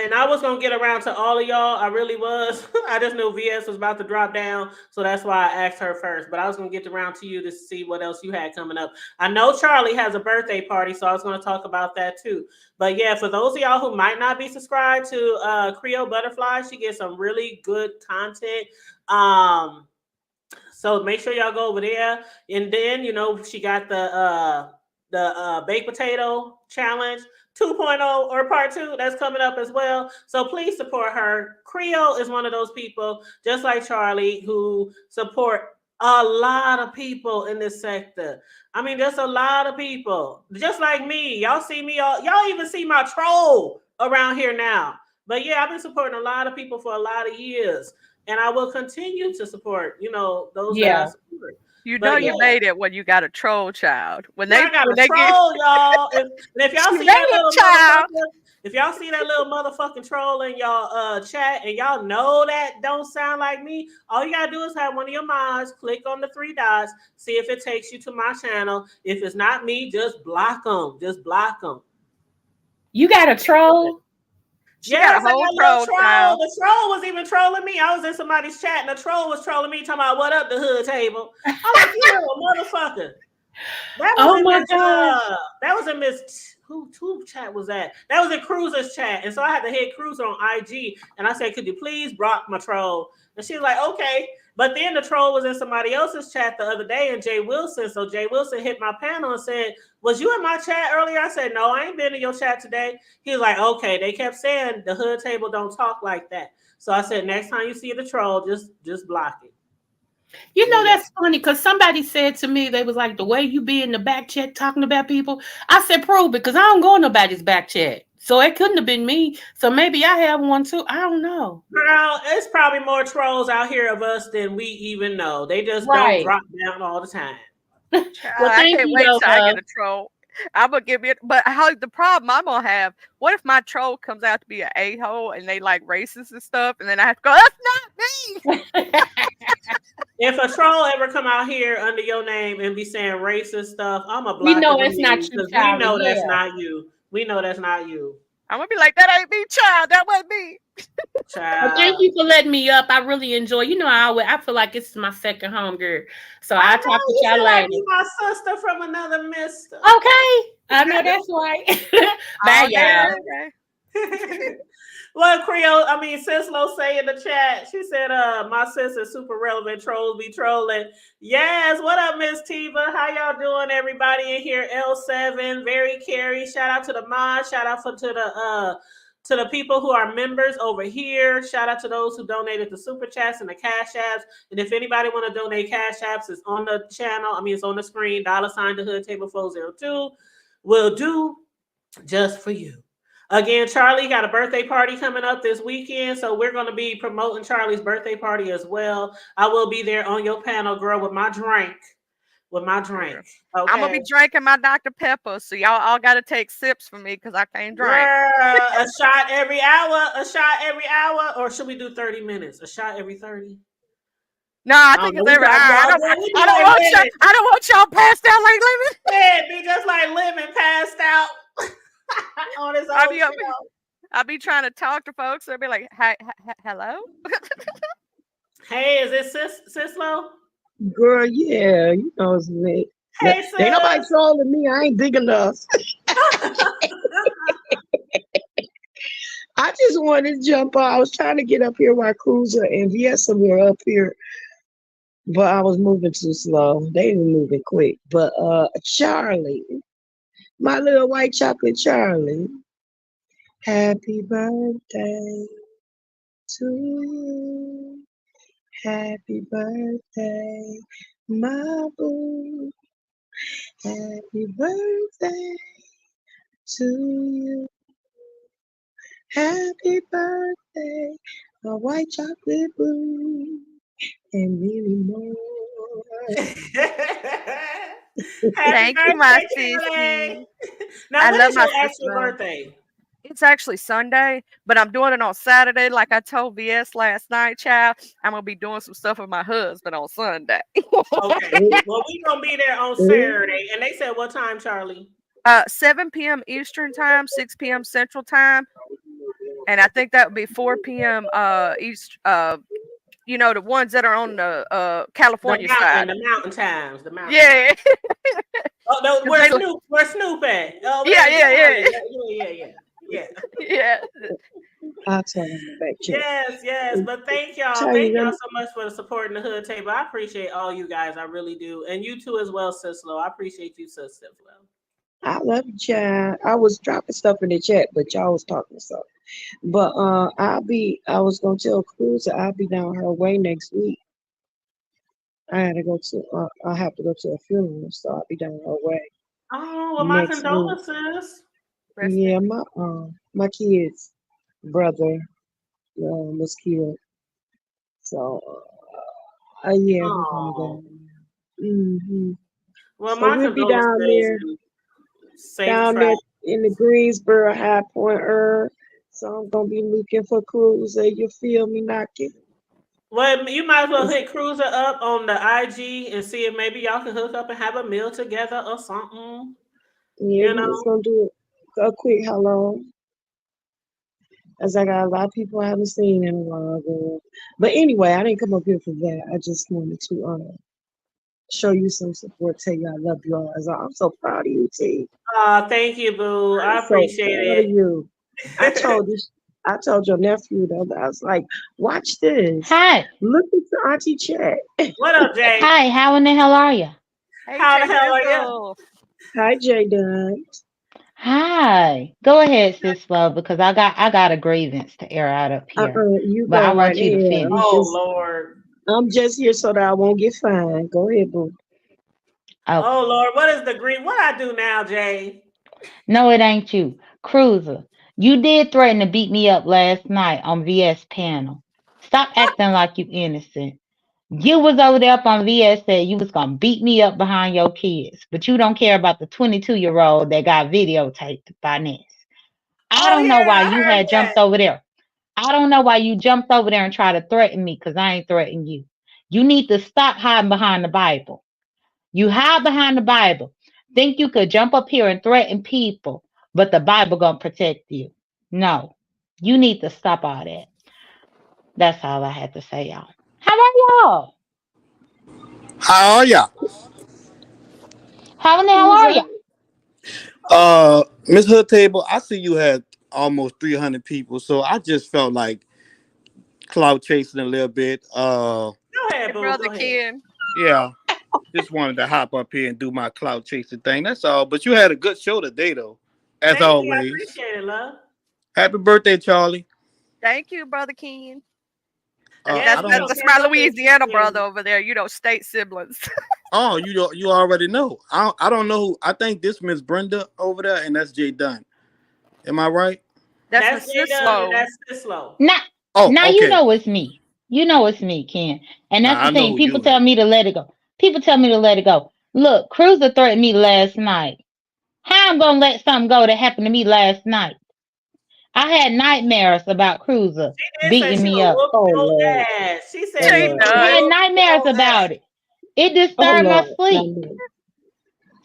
and I was gonna get around to all of y'all. I really was. I just knew VS was about to drop down, so that's why I asked her first. But I was gonna get around to you to see what else you had coming up. I know Charlie has a birthday party, so I was gonna talk about that too. But yeah, for those of y'all who might not be subscribed to Creole Butterfly, she gets some really good content. So make sure y'all go over there. And then she got the baked potato challenge 2.0 or part 2 that's coming up as well. So please support her. Creole is one of those people, just like Charlie, who support a lot of people in this sector. I mean, there's a lot of people just like me. Y'all see me, y'all even see my troll around here now. But yeah, I've been supporting a lot of people for a lot of years, and I will continue to support those that I support. You know, you made it when you got a troll child. When they got a troll, y'all. If y'all see that little motherfucker, if y'all see that little motherfucking troll in y'all chat, and y'all know that don't sound like me, all you gotta do is have one of your mods click on the 3 dots, see if it takes you to my channel. If it's not me, just block them. Just block them. You got a troll? Yes, I got a little troll. The troll was even trolling me. I was in somebody's chat, and the troll was trolling me, talking about what up the hood table. I'm like, you little motherfucker. That was Oh in my Miss gosh. that was in Miss who chat was that? That was in Cruiser's chat. And so I had to hit Cruiser on IG and I said, could you please block my troll? And she was like, okay. But then the troll was in somebody else's chat the other day and Jay Wilson. So Jay Wilson hit my panel and said, was you in my chat earlier? I said, no, I ain't been in your chat today. He was like, okay. They kept saying the hood table don't talk like that. So I said, next time you see the troll, just block it. You But know, yeah. that's funny because somebody said to me, they was like, the way you be in the back chat talking about people. I said, prove it, because I don't go in nobody's back chat. So it couldn't have been me. So maybe I have one too. I don't know. Girl, it's probably more trolls out here of us than we even know. They just don't Right. drop down all the time. Child, Well, I thank can't you, wait though, till I love. get a troll. I'm gonna give it, but how the problem I'm gonna have? What if my troll comes out to be an a-hole and they like racist and stuff, and then I have to go, "That's not me." If a troll ever come out here under your name and be saying racist stuff, I'ma We block know and it's not remove you, because we Charlie. know that's Yeah. not you. We know that's not you, I'm gonna be like, "That ain't me, child. That wasn't me." Well, thank child. you for letting me up. I really enjoy. You know, I feel like it's my second home, girl. So I I'll know talk with you y'all feel like later. you my sister from another mister. Okay. I know that's right. Bye, Okay, y'all. okay. Look, Creole, I mean, Sislo say in the chat, she said, my sis is super relevant, trolls be trolling. Yes, what up, Miss Tiva? How y'all doing, everybody in here? L7, very Carrie. Shout out to the mod, shout out to the people who are members over here. Shout out to those who donated the super chats and the cash apps. And if anybody want to donate cash apps, it's on the channel. I mean, it's on the screen, $ the hood table 402. Will do just for you. Again, Charlie got a birthday party coming up this weekend, so we're going to be promoting Charlie's birthday party as well. I will be there on your panel, girl, with my drink. With my Girl. drink. I'm gonna Okay. be drinking my Dr. Pepper, so y'all all gotta take sips from me because I can't drink. Girl, a shot every hour, a shot every hour, or should we do 30 minutes? A shot every 30? No, I I don't think know. it's every hour. We be I don't like want y'all. lemon. I don't want y'all passed out like lemon. Yeah, be just like lemon passed out on his I own be, show. I be trying to talk to folks. They'll be like, "Hi, hello." Hey, is it Sislo? Girl, yeah, you know it's me. Hey, Ain't nobody sis. trolling me. I ain't big enough. I just wanted to jump on. I was trying to get up here while Cruiser and Viesa were up here, but I was moving too slow. They were moving quick. But Charlie, my little white chocolate Charlie, happy birthday to you. Happy birthday, my boo. Happy birthday to you. Happy birthday, a white chocolate blue, and many more. Happy Thank you, my birthday, Charlie. sissy. Now, I when love is my your sister. actual birthday? It's actually Sunday, but I'm doing it on Saturday. Like I told VS last night, child. I'm gonna be doing some stuff with my husband on Sunday. Okay. Well, we're going to be there on Ooh, Saturday. And they said, what time, Charlie? 7 p.m. Eastern time, 6 p.m. Central time, and I think that would be 4 p.m. East. The ones that are on the California side. The mountain times. The mountain times. Yeah, Oh, no, 'cause they, where Snoop at? Over there yeah, in yeah, Cali. yeah, Yeah. yeah. I'll tell them the back check. Yes. But thank y'all. Tell you Thank y'all them, so much for supporting the hood table. I appreciate all you guys. I really do. And you too as well, Sislo. I appreciate you, Sis Sislo. I love you, child. I was dropping stuff in the chat, but y'all was talking stuff. But I was gonna tell Cruiser I'll be down her way next week. I have to go to a funeral, so I'll be down her way Oh, well, my next week. condolences. Rest in Yeah, peace. my kid's brother was killed, so yeah, we're gonna Oh. go. Hmm. Well, So my we'll be condolences and safe down there travel. in the Greensboro High Point. So I'm gonna be looking for Cruiser. You feel me, knocking? Well, you might as well hit Cruiser up on the IG and see if maybe y'all can hook up and have a meal together or something. Yeah, You we was know. gonna do a quick hello, as I got a lot of people I haven't seen in a while, girl. But anyway, I didn't come up here for that. I just wanted to show you some support. Tell you I love you all. I'm so proud of you, T. Thank you, boo. I'm I so appreciate proud of it. you. I told this. I told your nephew the other. I was like, watch this. Hi. Look at the auntie chat. What up, Jay? Hi, how in the hell are you? Hey, How the Jay hell are you? Dizzle. Hi, Jay Dunn. Hi. Go ahead, sis love, because I got a grievance to air out up here. You But I go right want you to ahead. finish. Oh Lord. I'm just here so that I won't get fined. Go ahead, boo. Okay. Oh Lord. What is the green? What I do now, Jay? No, it ain't you. Cruiser. You did threaten to beat me up last night on VS panel. Stop acting like you innocent. You was over there up on VS said you was gonna beat me up behind your kids, but you don't care about the 22-year-old that got videotaped by Ness. I Oh don't know yeah, why I you heard had that. jumped over there. I don't know why you jumped over there and tried to threaten me because I ain't threatened you. You need to stop hiding behind the Bible. You hide behind the Bible. Think you could jump up here and threaten people, but the Bible gonna protect you. No. You need to stop all that. That's all I had to say, y'all. How are y'all? How are ya? How in the hell Who's are that? y'all? Miss Hood Table, I see you had almost 300 people, so I just felt like cloud chasing a little bit. Go Hey, ahead, boo. brother Go ahead. Ken. Yeah, just wanted to hop up here and do my cloud chasing thing. That's all. But you had a good show today, though, as Thank you. I always. appreciate it, love. Happy birthday, Charlie. Thank you, brother Ken. That's Yes, I that's we don't that's, know. gonna that's my handle Louisiana business. brother over there. You know, state siblings. Oh, you already know. I don't know who. I think this Miss Brenda over there, and that's Jay Dunn. Am I right? That's That's Miss J Dub and Sislo. that's Sislo. Now, Oh, now you okay. know it's me. You know it's me, Ken. And Nah, that's the I know thing. who People you tell is. me to let it go. People tell me to let it go. Look, Cruiser threatened me last night. How I'm gonna let something go that happened to me last night? I had nightmares about Cruiser She did say beating she me would up. whoop Oh your Lord. ass. She Oh said Jay she Lord. would I had Dunn. whoop nightmares your about ass. it. It Oh disturbed my Lord. My sleep. man.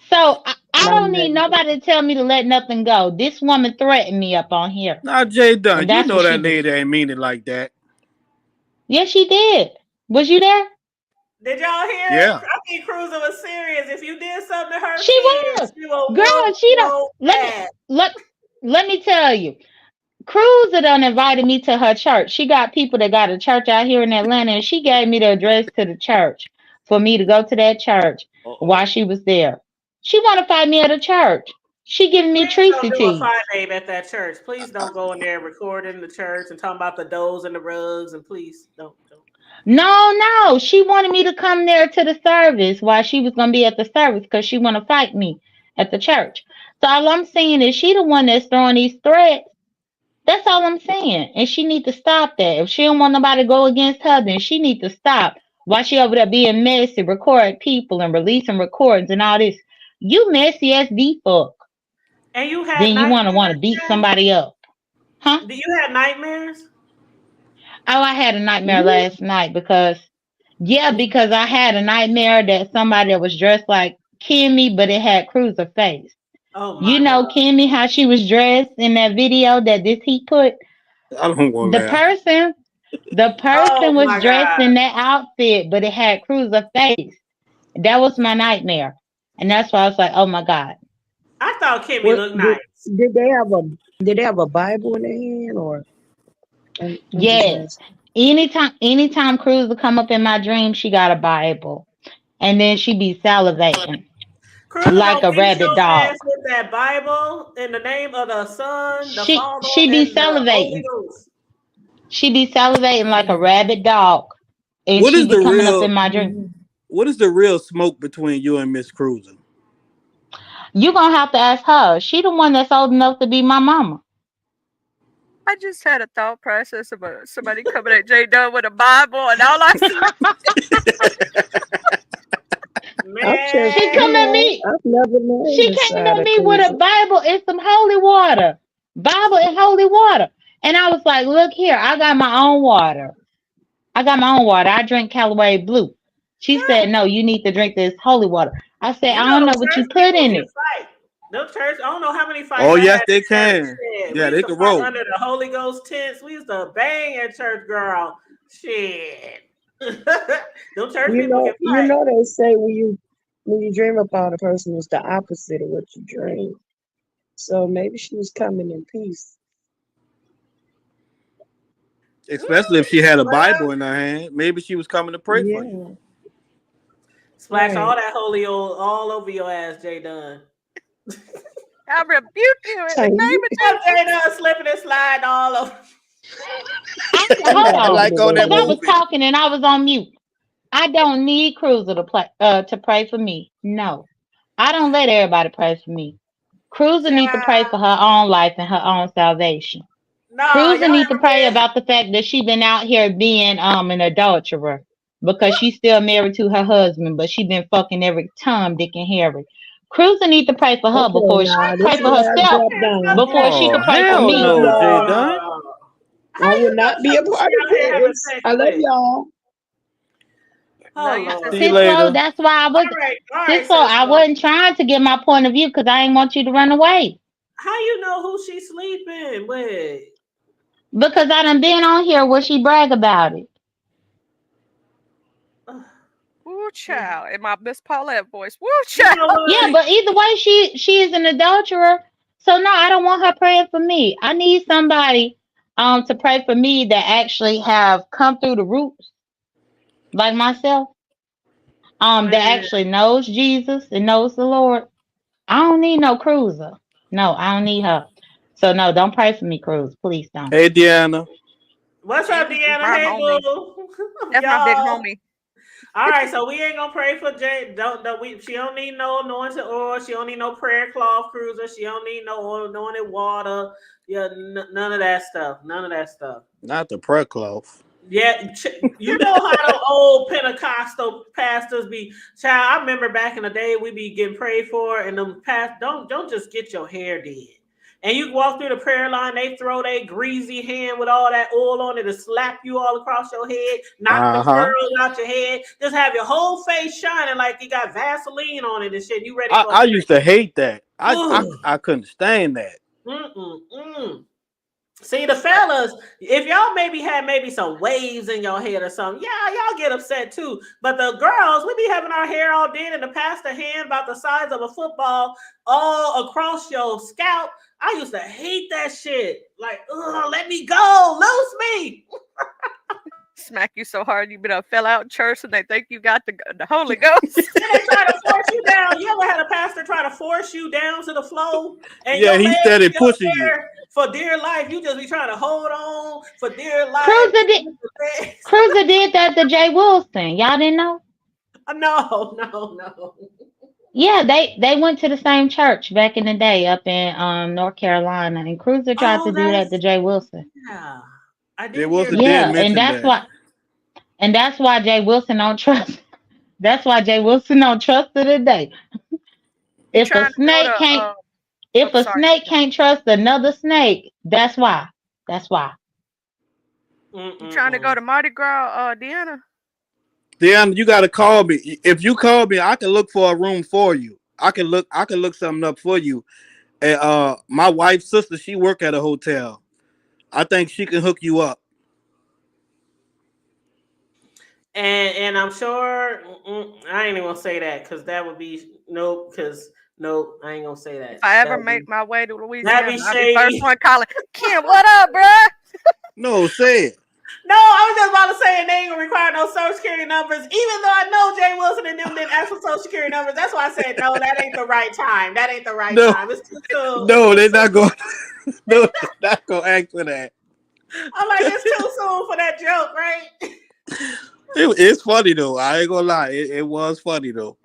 So I My don't need man. nobody to tell me to let nothing go. This woman threatened me up on here. Nah, Jay Dunn, And you that's know what she that did. lady ain't mean it like that. Yes, she did. Was you there? Did y'all hear it? Yeah. I think Cruiser was serious. If you did something to her She kids, was. she will Girl, whoop she don't your let me ass. let let me tell you. Cruiser done invited me to her church. She got people that got a church out here in Atlanta, and she gave me the address to the church for me to go to that church while Uh-oh. she was there. She want to fight me at a church. She giving me Please don't Tracy do a teeth. fire babe at that church. Please don't go in there recording the church and talking about the doors and the rugs and please don't. No, no, she wanted me to come there to the service while she was gonna be at the service because she want to fight me at the church. So all I'm saying is she the one that's throwing these threats. That's all I'm saying. And she need to stop that. If she don't want nobody to go against her, then she need to stop. Why she over there being messy, recording people and releasing recordings and all this? You messy as the fuck. And you had Then you wanna nightmares, beat Jay? somebody up. Huh? Do you had nightmares? Oh, I had a nightmare Mhm. last night because I had a nightmare that somebody that was dressed like Kimmy, but it had Cruiser face. Oh You my know god. Kimmy, how she was dressed in that video that this he put? I don't want to The laugh. person The Oh person was my dressed god. in that outfit, but it had Cruiser face. That was my nightmare. And that's why I was like, oh my God. I thought Kimmy What looked nice. did they have a Bible in their hand or I'm just Yes. asking. Anytime Cruiser come up in my dream, she got a Bible. And then she be salivating Cruiser like gonna a beat rabid your dog. ass with that Bible in the name of the Son, the Father, She be and the Holy salivating. Ghost. She be salivating like a rabid dog. And What she is be the coming up in real my dream. what is the real smoke between you and Miss Cruiser? You gonna have to ask her. She the one that's old enough to be my mama. I just had a thought process about somebody coming at J Dunn with a Bible, and all I see. I'm just, She come at me. I've never known She this came side at of me with a Cruiser. Bible and some holy water. Bible and holy water. And I was like, look here, I got my own water. I got my own water. I drink Callaway Blue. She said, no, you need to drink this holy water. I said, You I know don't them know what church you put people in can it. fight. Them church, I don't know how many fights Oh I yes, had they in church. can. Shit. We Yeah, used they to can fight roll. under the Holy Ghost tents. We used to bang at church, girl. Shit. Them church You people can know, you fight. know they say when you dream about a person, it's the opposite of what you dream. So maybe she was coming in peace. Especially if she had a Well, Bible in her hand. Maybe she was coming to pray for you. Yeah, splash all right. that holy oil all over your ass, Jay Dunn. I rebuke you in the Tell name you, of Have Jay Jesus. Dunn slipping and sliding all over. you Hold got to on, get Like on away that because I with it. was movie. talking and I was on mute. I don't need Cruiser to pray for me. No, I don't let everybody pray for me. Cruiser need to pray Child. for her own life and her own salvation. Nah, y'all Cruiser need to ever pray been? about the fact that she been out here being an adulterer because she's still married to her husband, but she been fucking every Tom, Dick, and Harry. Cruiser need to pray for her Okay, before she now pray this is for Cruiser where I herself drop can't down. fucking before she Oh, could pray for I hell me. love no, Jay y'all. Dunn. How I will you know not be a who she part of out here having this. sex I love with? y'all. No, Oh you just Lord. See you Cisco, later. that's why All right, Cisco, I Cisco. wasn't trying to get my point of view because I ain't want you to run away. How you know who she sleeping with? Because I done been on here where she brag about it. Ugh, woo yeah. child in my Miss Paulette voice. Woo You child. know Yeah, what? but either way, she is an adulterer. So no, I don't want her praying for me. I need somebody to pray for me that actually have come through the roots, like myself, that Man, actually knows Jesus and knows the Lord. I don't need no cruiser. No, I don't need her. So no, don't pray for me, Cruz. Please don't. Hey, Deanna. what's up, Jesus is Deanna? my Hey, homie. boo. That's my big Y'all. homie. All right, so we ain't gonna pray for Jay. Don't we? She don't need no anointed oil. She don't need no prayer cloth cruiser. She don't need no oil, anointed water. Yeah, none of that stuff. None of that stuff. Not the prayer cloth. Yeah, you know how the old Pentecostal pastors be. Child, I remember back in the day we be getting prayed for, and them past don't just get your hair did. And you walk through the prayer line, they throw their greasy hand with all that oil on it to slap you all across your head, knock the Uh-huh. curls out your head, just have your whole face shining like you got Vaseline on it and shit. You ready I, for a I used to hate that. I drink? I couldn't stand that. Mm-mm-mm. See the fellas, if y'all maybe some waves in your head or something, yeah, y'all get upset too. But the girls, we be having our hair all did and the pastor hand about the size of a football all across your scalp. I used to hate that shit. Like, let me go, loose me. Smack you so hard you been up fell out in church and they think you got the Holy Ghost. Then they try to force you down. You ever had a pastor try to force you down to the floor and Yeah, your he legs started be up pushing you. there for dear life? You just be trying to hold on for dear life. Cruiser did Cruiser did that to Jay Wilson. Y'all didn't know? No, no, no. Yeah, they went to the same church back in the day up in North Carolina, and Cruiser tried Oh, to do that to that's Jay Wilson. yeah. I Jay did hear Wilson that. did Yeah, mention that. and that's why Jay Wilson don't trust. That's why Jay Wilson don't trust her today. You If a trying to go snake to can't oh if a sorry. snake can't trust another snake, that's why. That's why. You trying to go Mm-mm-mm. to Mardi Gras, Deanna? Deanna, you gotta call me. If you call me, I can look for a room for you. I can look something up for you. And my wife's sister, she work at a hotel. I think she can hook you up. And I'm sure I ain't even gonna say that because that would be nope. Because nope, I ain't gonna say If that. I ever That'd make be my way to that'd Louisiana, be I'll be first shady. one calling. Kim, what up, bruh? No, say it. No, I was just about to say, and they ain't gonna require no social security numbers, even though I know Jay Wilson and them didn't ask for social security numbers. That's why I said no, that ain't the right time. That ain't the right No, time. It's too soon. It's no, too they're not soon. going. No, they're not gonna ask for that. I'm like, it's too soon for that joke, right? It's funny though. I ain't gonna lie. It was funny though.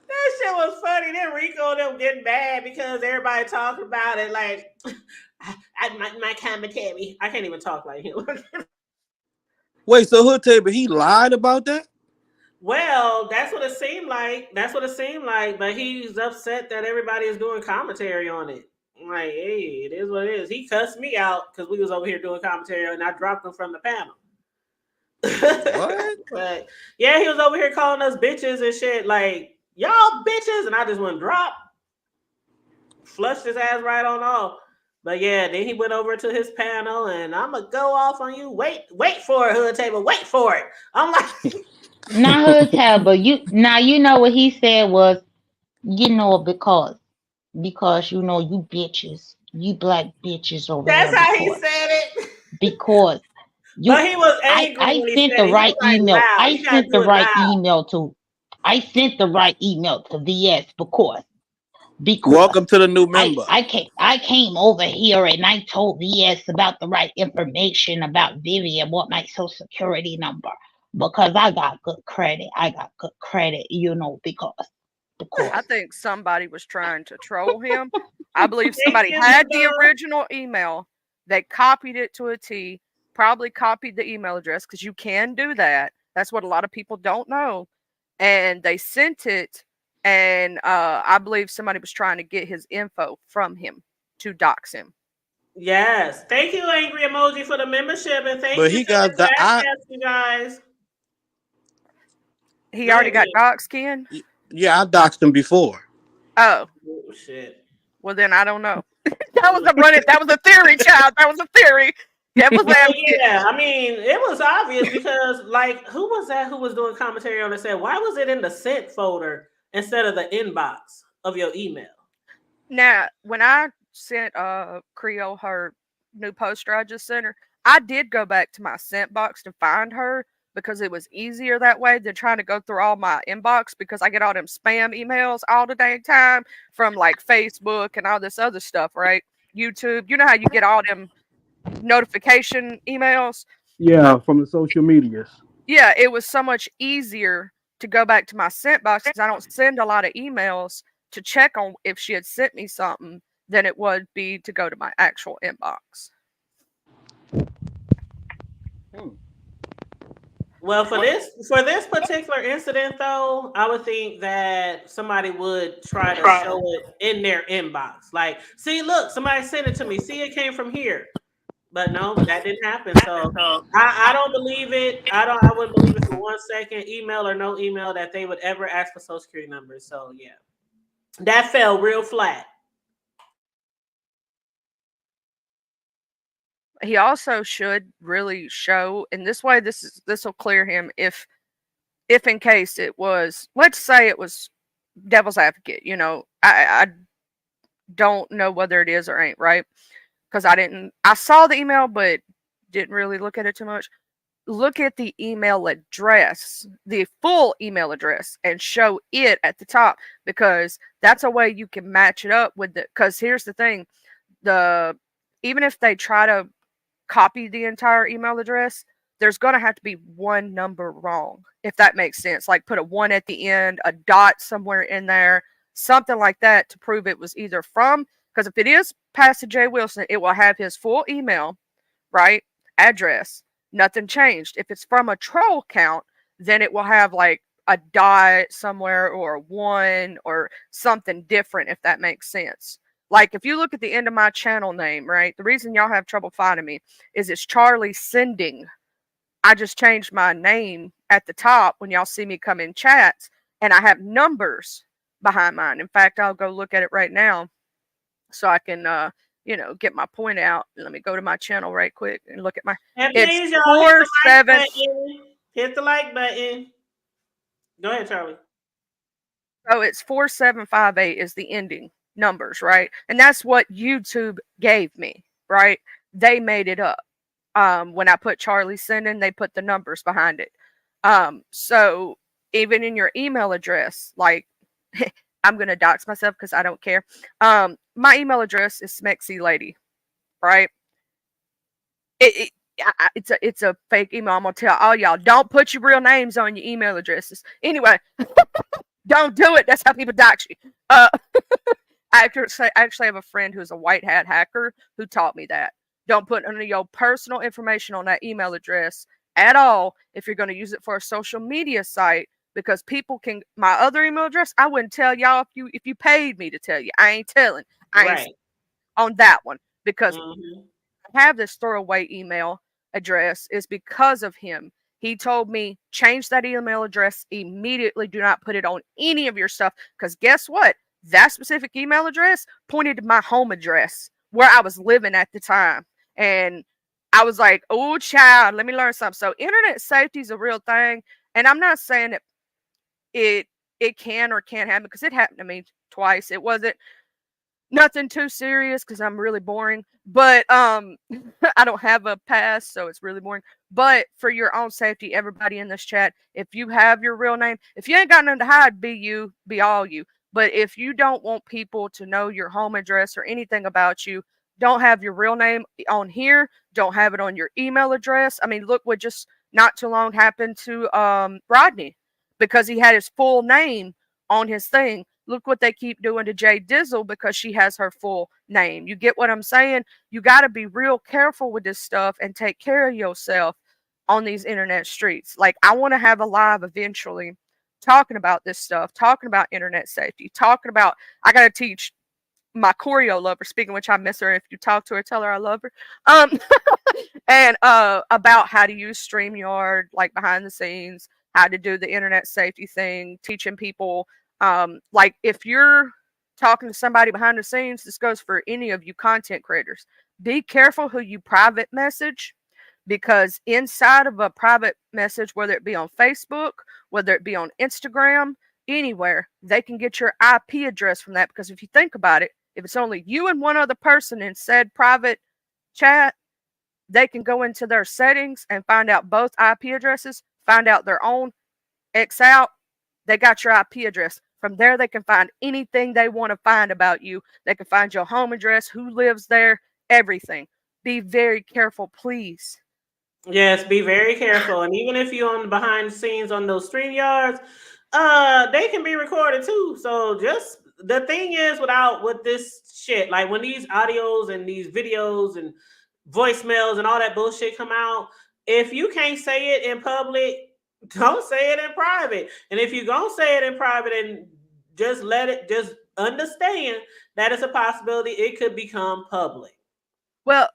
That shit was funny. Then Rico and them getting mad because everybody talking about it. Like, my commentary. I can't even talk like him. Wait, so Hood Table, he lied about that? Well, that's what it seemed like. That's what it seemed like. But he's upset that everybody is doing commentary on it. I'm like, hey, it is what it is. He cussed me out because we was over here doing commentary and I dropped him from the panel. What? But yeah, he was over here calling us bitches and shit. Like, y'all bitches. And I just went drop. Flushed his ass right on off. But yeah, then he went over to his panel, and I'm gonna go off on you. Wait for it, hood table. Wait for it. I'm like, Not hood tab, but you know what he said was, because you bitches, you black bitches over here, that's how he said it. because But you he was I angry I when he sent said the it. He right was like, email. loud. I You gotta sent do the it right loud. email to I sent the right email to VS because Welcome to the new member. I came over here and I told VS about the right information about Vivian, what my social security number, because I got good credit. Because I think somebody was trying to troll him. I believe Thank somebody you, had the Linda. original email. They copied it to a T, probably copied the email address because you can do that. That's what a lot of people don't know. And they sent it, and I believe somebody was trying to get his info from him to dox him. Yes. Thank you, Angry Emoji, for the membership. And thank But you he for the got the chat, you guys. He Go already ahead, got Ken. doxed, Ken? yeah, I doxed him before. Oh, Oh, shit. well, then I don't know. That was a theory, child. That was a theory. Devil's Well, advocate. yeah, I mean, it was obvious because, like, who was that who was doing commentary on it? Said, why was it in the sent folder instead of the inbox of your email? Now, when I sent Creole her new poster I just sent her, I did go back to my sent box to find her because it was easier that way than trying to go through all my inbox because I get all them spam emails all the dang time from like Facebook and all this other stuff, right? YouTube. You know how you get all them notification emails? Yeah, from the social medias. Yeah, it was so much easier to go back to my sent box because I don't send a lot of emails to check on if she had sent me something than it would be to go to my actual inbox. Well, for this particular incident, though, I would think that somebody would try to show it in their inbox. Like, see, look, somebody sent it to me. See, it came from here. But no, that didn't happen. So I don't believe it. I wouldn't believe it for 1 second, email or no email, that they would ever ask for social security numbers. So yeah, that fell real flat. He also should really show, and this way, this will clear him if in case it was, let's say it was devil's advocate. I don't know whether it is or ain't, right? Because I saw the email, but didn't really look at it too much. Look at the email address, the full email address, and show it at the top because that's a way you can match it up with the. Because here's the thing, the even if they try to copy the entire email address, there's going to have to be one number wrong, if that makes sense. Like put a one at the end, a dot somewhere in there, something like that to prove it was either from. Because if it is Pastor Jay Wilson, it will have his full email, right? Address, nothing changed. If it's from a troll account, then it will have like a dot somewhere or a one or something different, if that makes sense. Like if you look at the end of my channel name, right? The reason y'all have trouble finding me is it's Charlie Sending. I just changed my name at the top when y'all see me come in chats, and I have numbers behind mine. In fact, I'll go look at it right now so I can get my point out. Let me go to my channel right quick and look at my. And It's please, y'all, hit the four like seven. button. Hit the like button. Go ahead, Charlie. Oh, it's 4758 is the ending numbers, right? And that's what YouTube gave me, right? They made it up. When I put Charlie Sending, they put the numbers behind it. So even in your email address, like I'm gonna dox myself because I don't care. My email address is Smexy Lady, right? It's a fake email. I'm gonna tell all y'all, don't put your real names on your email addresses. Anyway, don't do it. That's how people dox you. I actually have a friend who's a white hat hacker who taught me that. Don't put any of your personal information on that email address at all if you're going to use it for a social media site because people can. My other email address, I wouldn't tell y'all if you paid me to tell you. I ain't telling. I ain't Right. on that one because Mm-hmm. I have this throwaway email address is because of him. He told me change that email address immediately. Do not put it on any of your stuff because guess what? That specific email address pointed to my home address, where I was living at the time. And I was like, oh, child, let me learn something. So internet safety is a real thing. And I'm not saying that it it can or can't happen, because it happened to me twice. It wasn't nothing too serious because I'm really boring. But I don't have a past, so it's really boring. But for your own safety, everybody in this chat, if you have your real name, if you ain't got nothing to hide, be you, be all you. But if you don't want people to know your home address or anything about you, don't have your real name on here. Don't have it on your email address. I mean, look what just not too long happened to Rodney, because he had his full name on his thing. Look what they keep doing to Jay Dizzle because she has her full name. You get what I'm saying? You got to be real careful with this stuff and take care of yourself on these internet streets. Like, I want to have a live eventually talking about this stuff, talking about internet safety, talking about, I got to teach my choreo lover, speaking of which, I miss her. If you talk to her, tell her I love her. And about how to use StreamYard, like behind the scenes, how to do the internet safety thing, teaching people, like if you're talking to somebody behind the scenes, this goes for any of you content creators. Be careful who you private message, because inside of a private message, whether it be on Facebook, whether it be on Instagram, anywhere, they can get your IP address from that. Because if you think about it, if it's only you and one other person in said private chat, they can go into their settings and find out both IP addresses, find out their own X out. They got your IP address. From there, they can find anything they want to find about you. They can find your home address, who lives there, everything. Be very careful, please. Yes, be very careful. And even if you're on behind the scenes on those stream yards, they can be recorded too. So just the thing is with this shit, like when these audios and these videos and voicemails and all that bullshit come out, if you can't say it in public, don't say it in private. And if you're gonna say it in private, and just understand that it's a possibility it could become public. Well,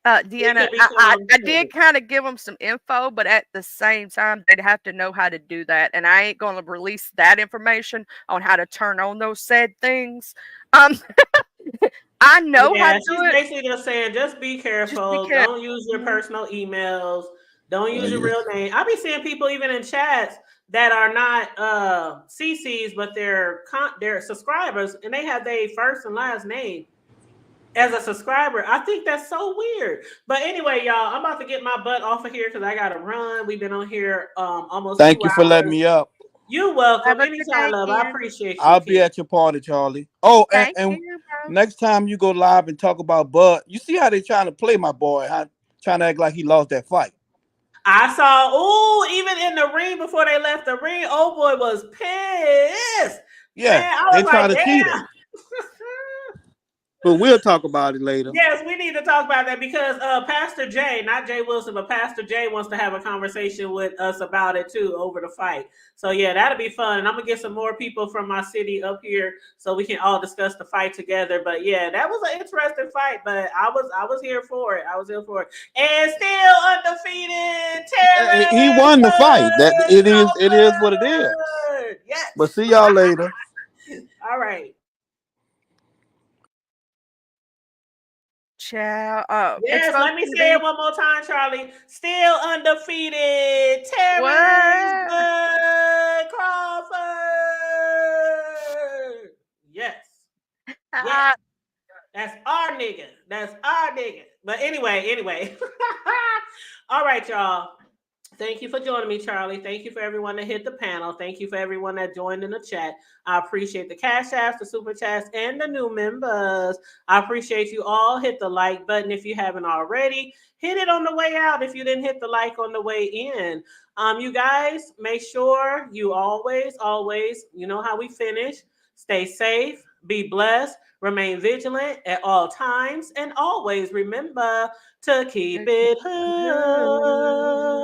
Deanna, I did kind of give them some info, but at the same time, they'd have to know how to do that. And I ain't going to release that information on how to turn on those said things. I know how to do she's it. basically just saying, just be careful. Don't use your personal emails. Don't use your real name. I be seeing people even in chats that are not CCs, but they're subscribers, and they have their first and last name as a subscriber. I think that's so weird. But anyway, y'all, I'm about to get my butt off of here because I gotta run. We've been on here almost 2 hours. Thank you for letting me up. You're welcome. Anytime, love. I appreciate you. I'll be at your party, Charlie. Oh, and next time you go live and talk about Bud, you see how they trying to play my boy, huh? Trying to act like he lost that fight. I saw, even in the ring before they left the ring, old boy was pissed. Yeah, man, I was they trying like, to cheat him. But we'll talk about it later. Yes, we need to talk about that because Pastor Jay, not Jay Wilson, but Pastor Jay wants to have a conversation with us about it too over the fight. So yeah, that'll be fun. And I'm gonna get some more people from my city up here so we can all discuss the fight together. But yeah, that was an interesting fight. But I was here for it. I was here for it. And still undefeated Terrence. He won the fight. It is what it is. Yes. But see y'all later. All right. Child. Yes, let me say it one more time, Charlie. Still undefeated, Terrence Crawford. Yes. Yes. That's our nigga. That's our nigga. But anyway. All right, y'all. Thank you for joining me, Charlie. Thank you for everyone that hit the panel. Thank you for everyone that joined in the chat. I appreciate the cash apps, the super chats, and the new members. I appreciate you all. Hit the like button if you haven't already. Hit it on the way out if you didn't hit the like on the way in. You guys, make sure you always, you know how we finish. Stay safe, be blessed, remain vigilant at all times, and always remember to keep it hood.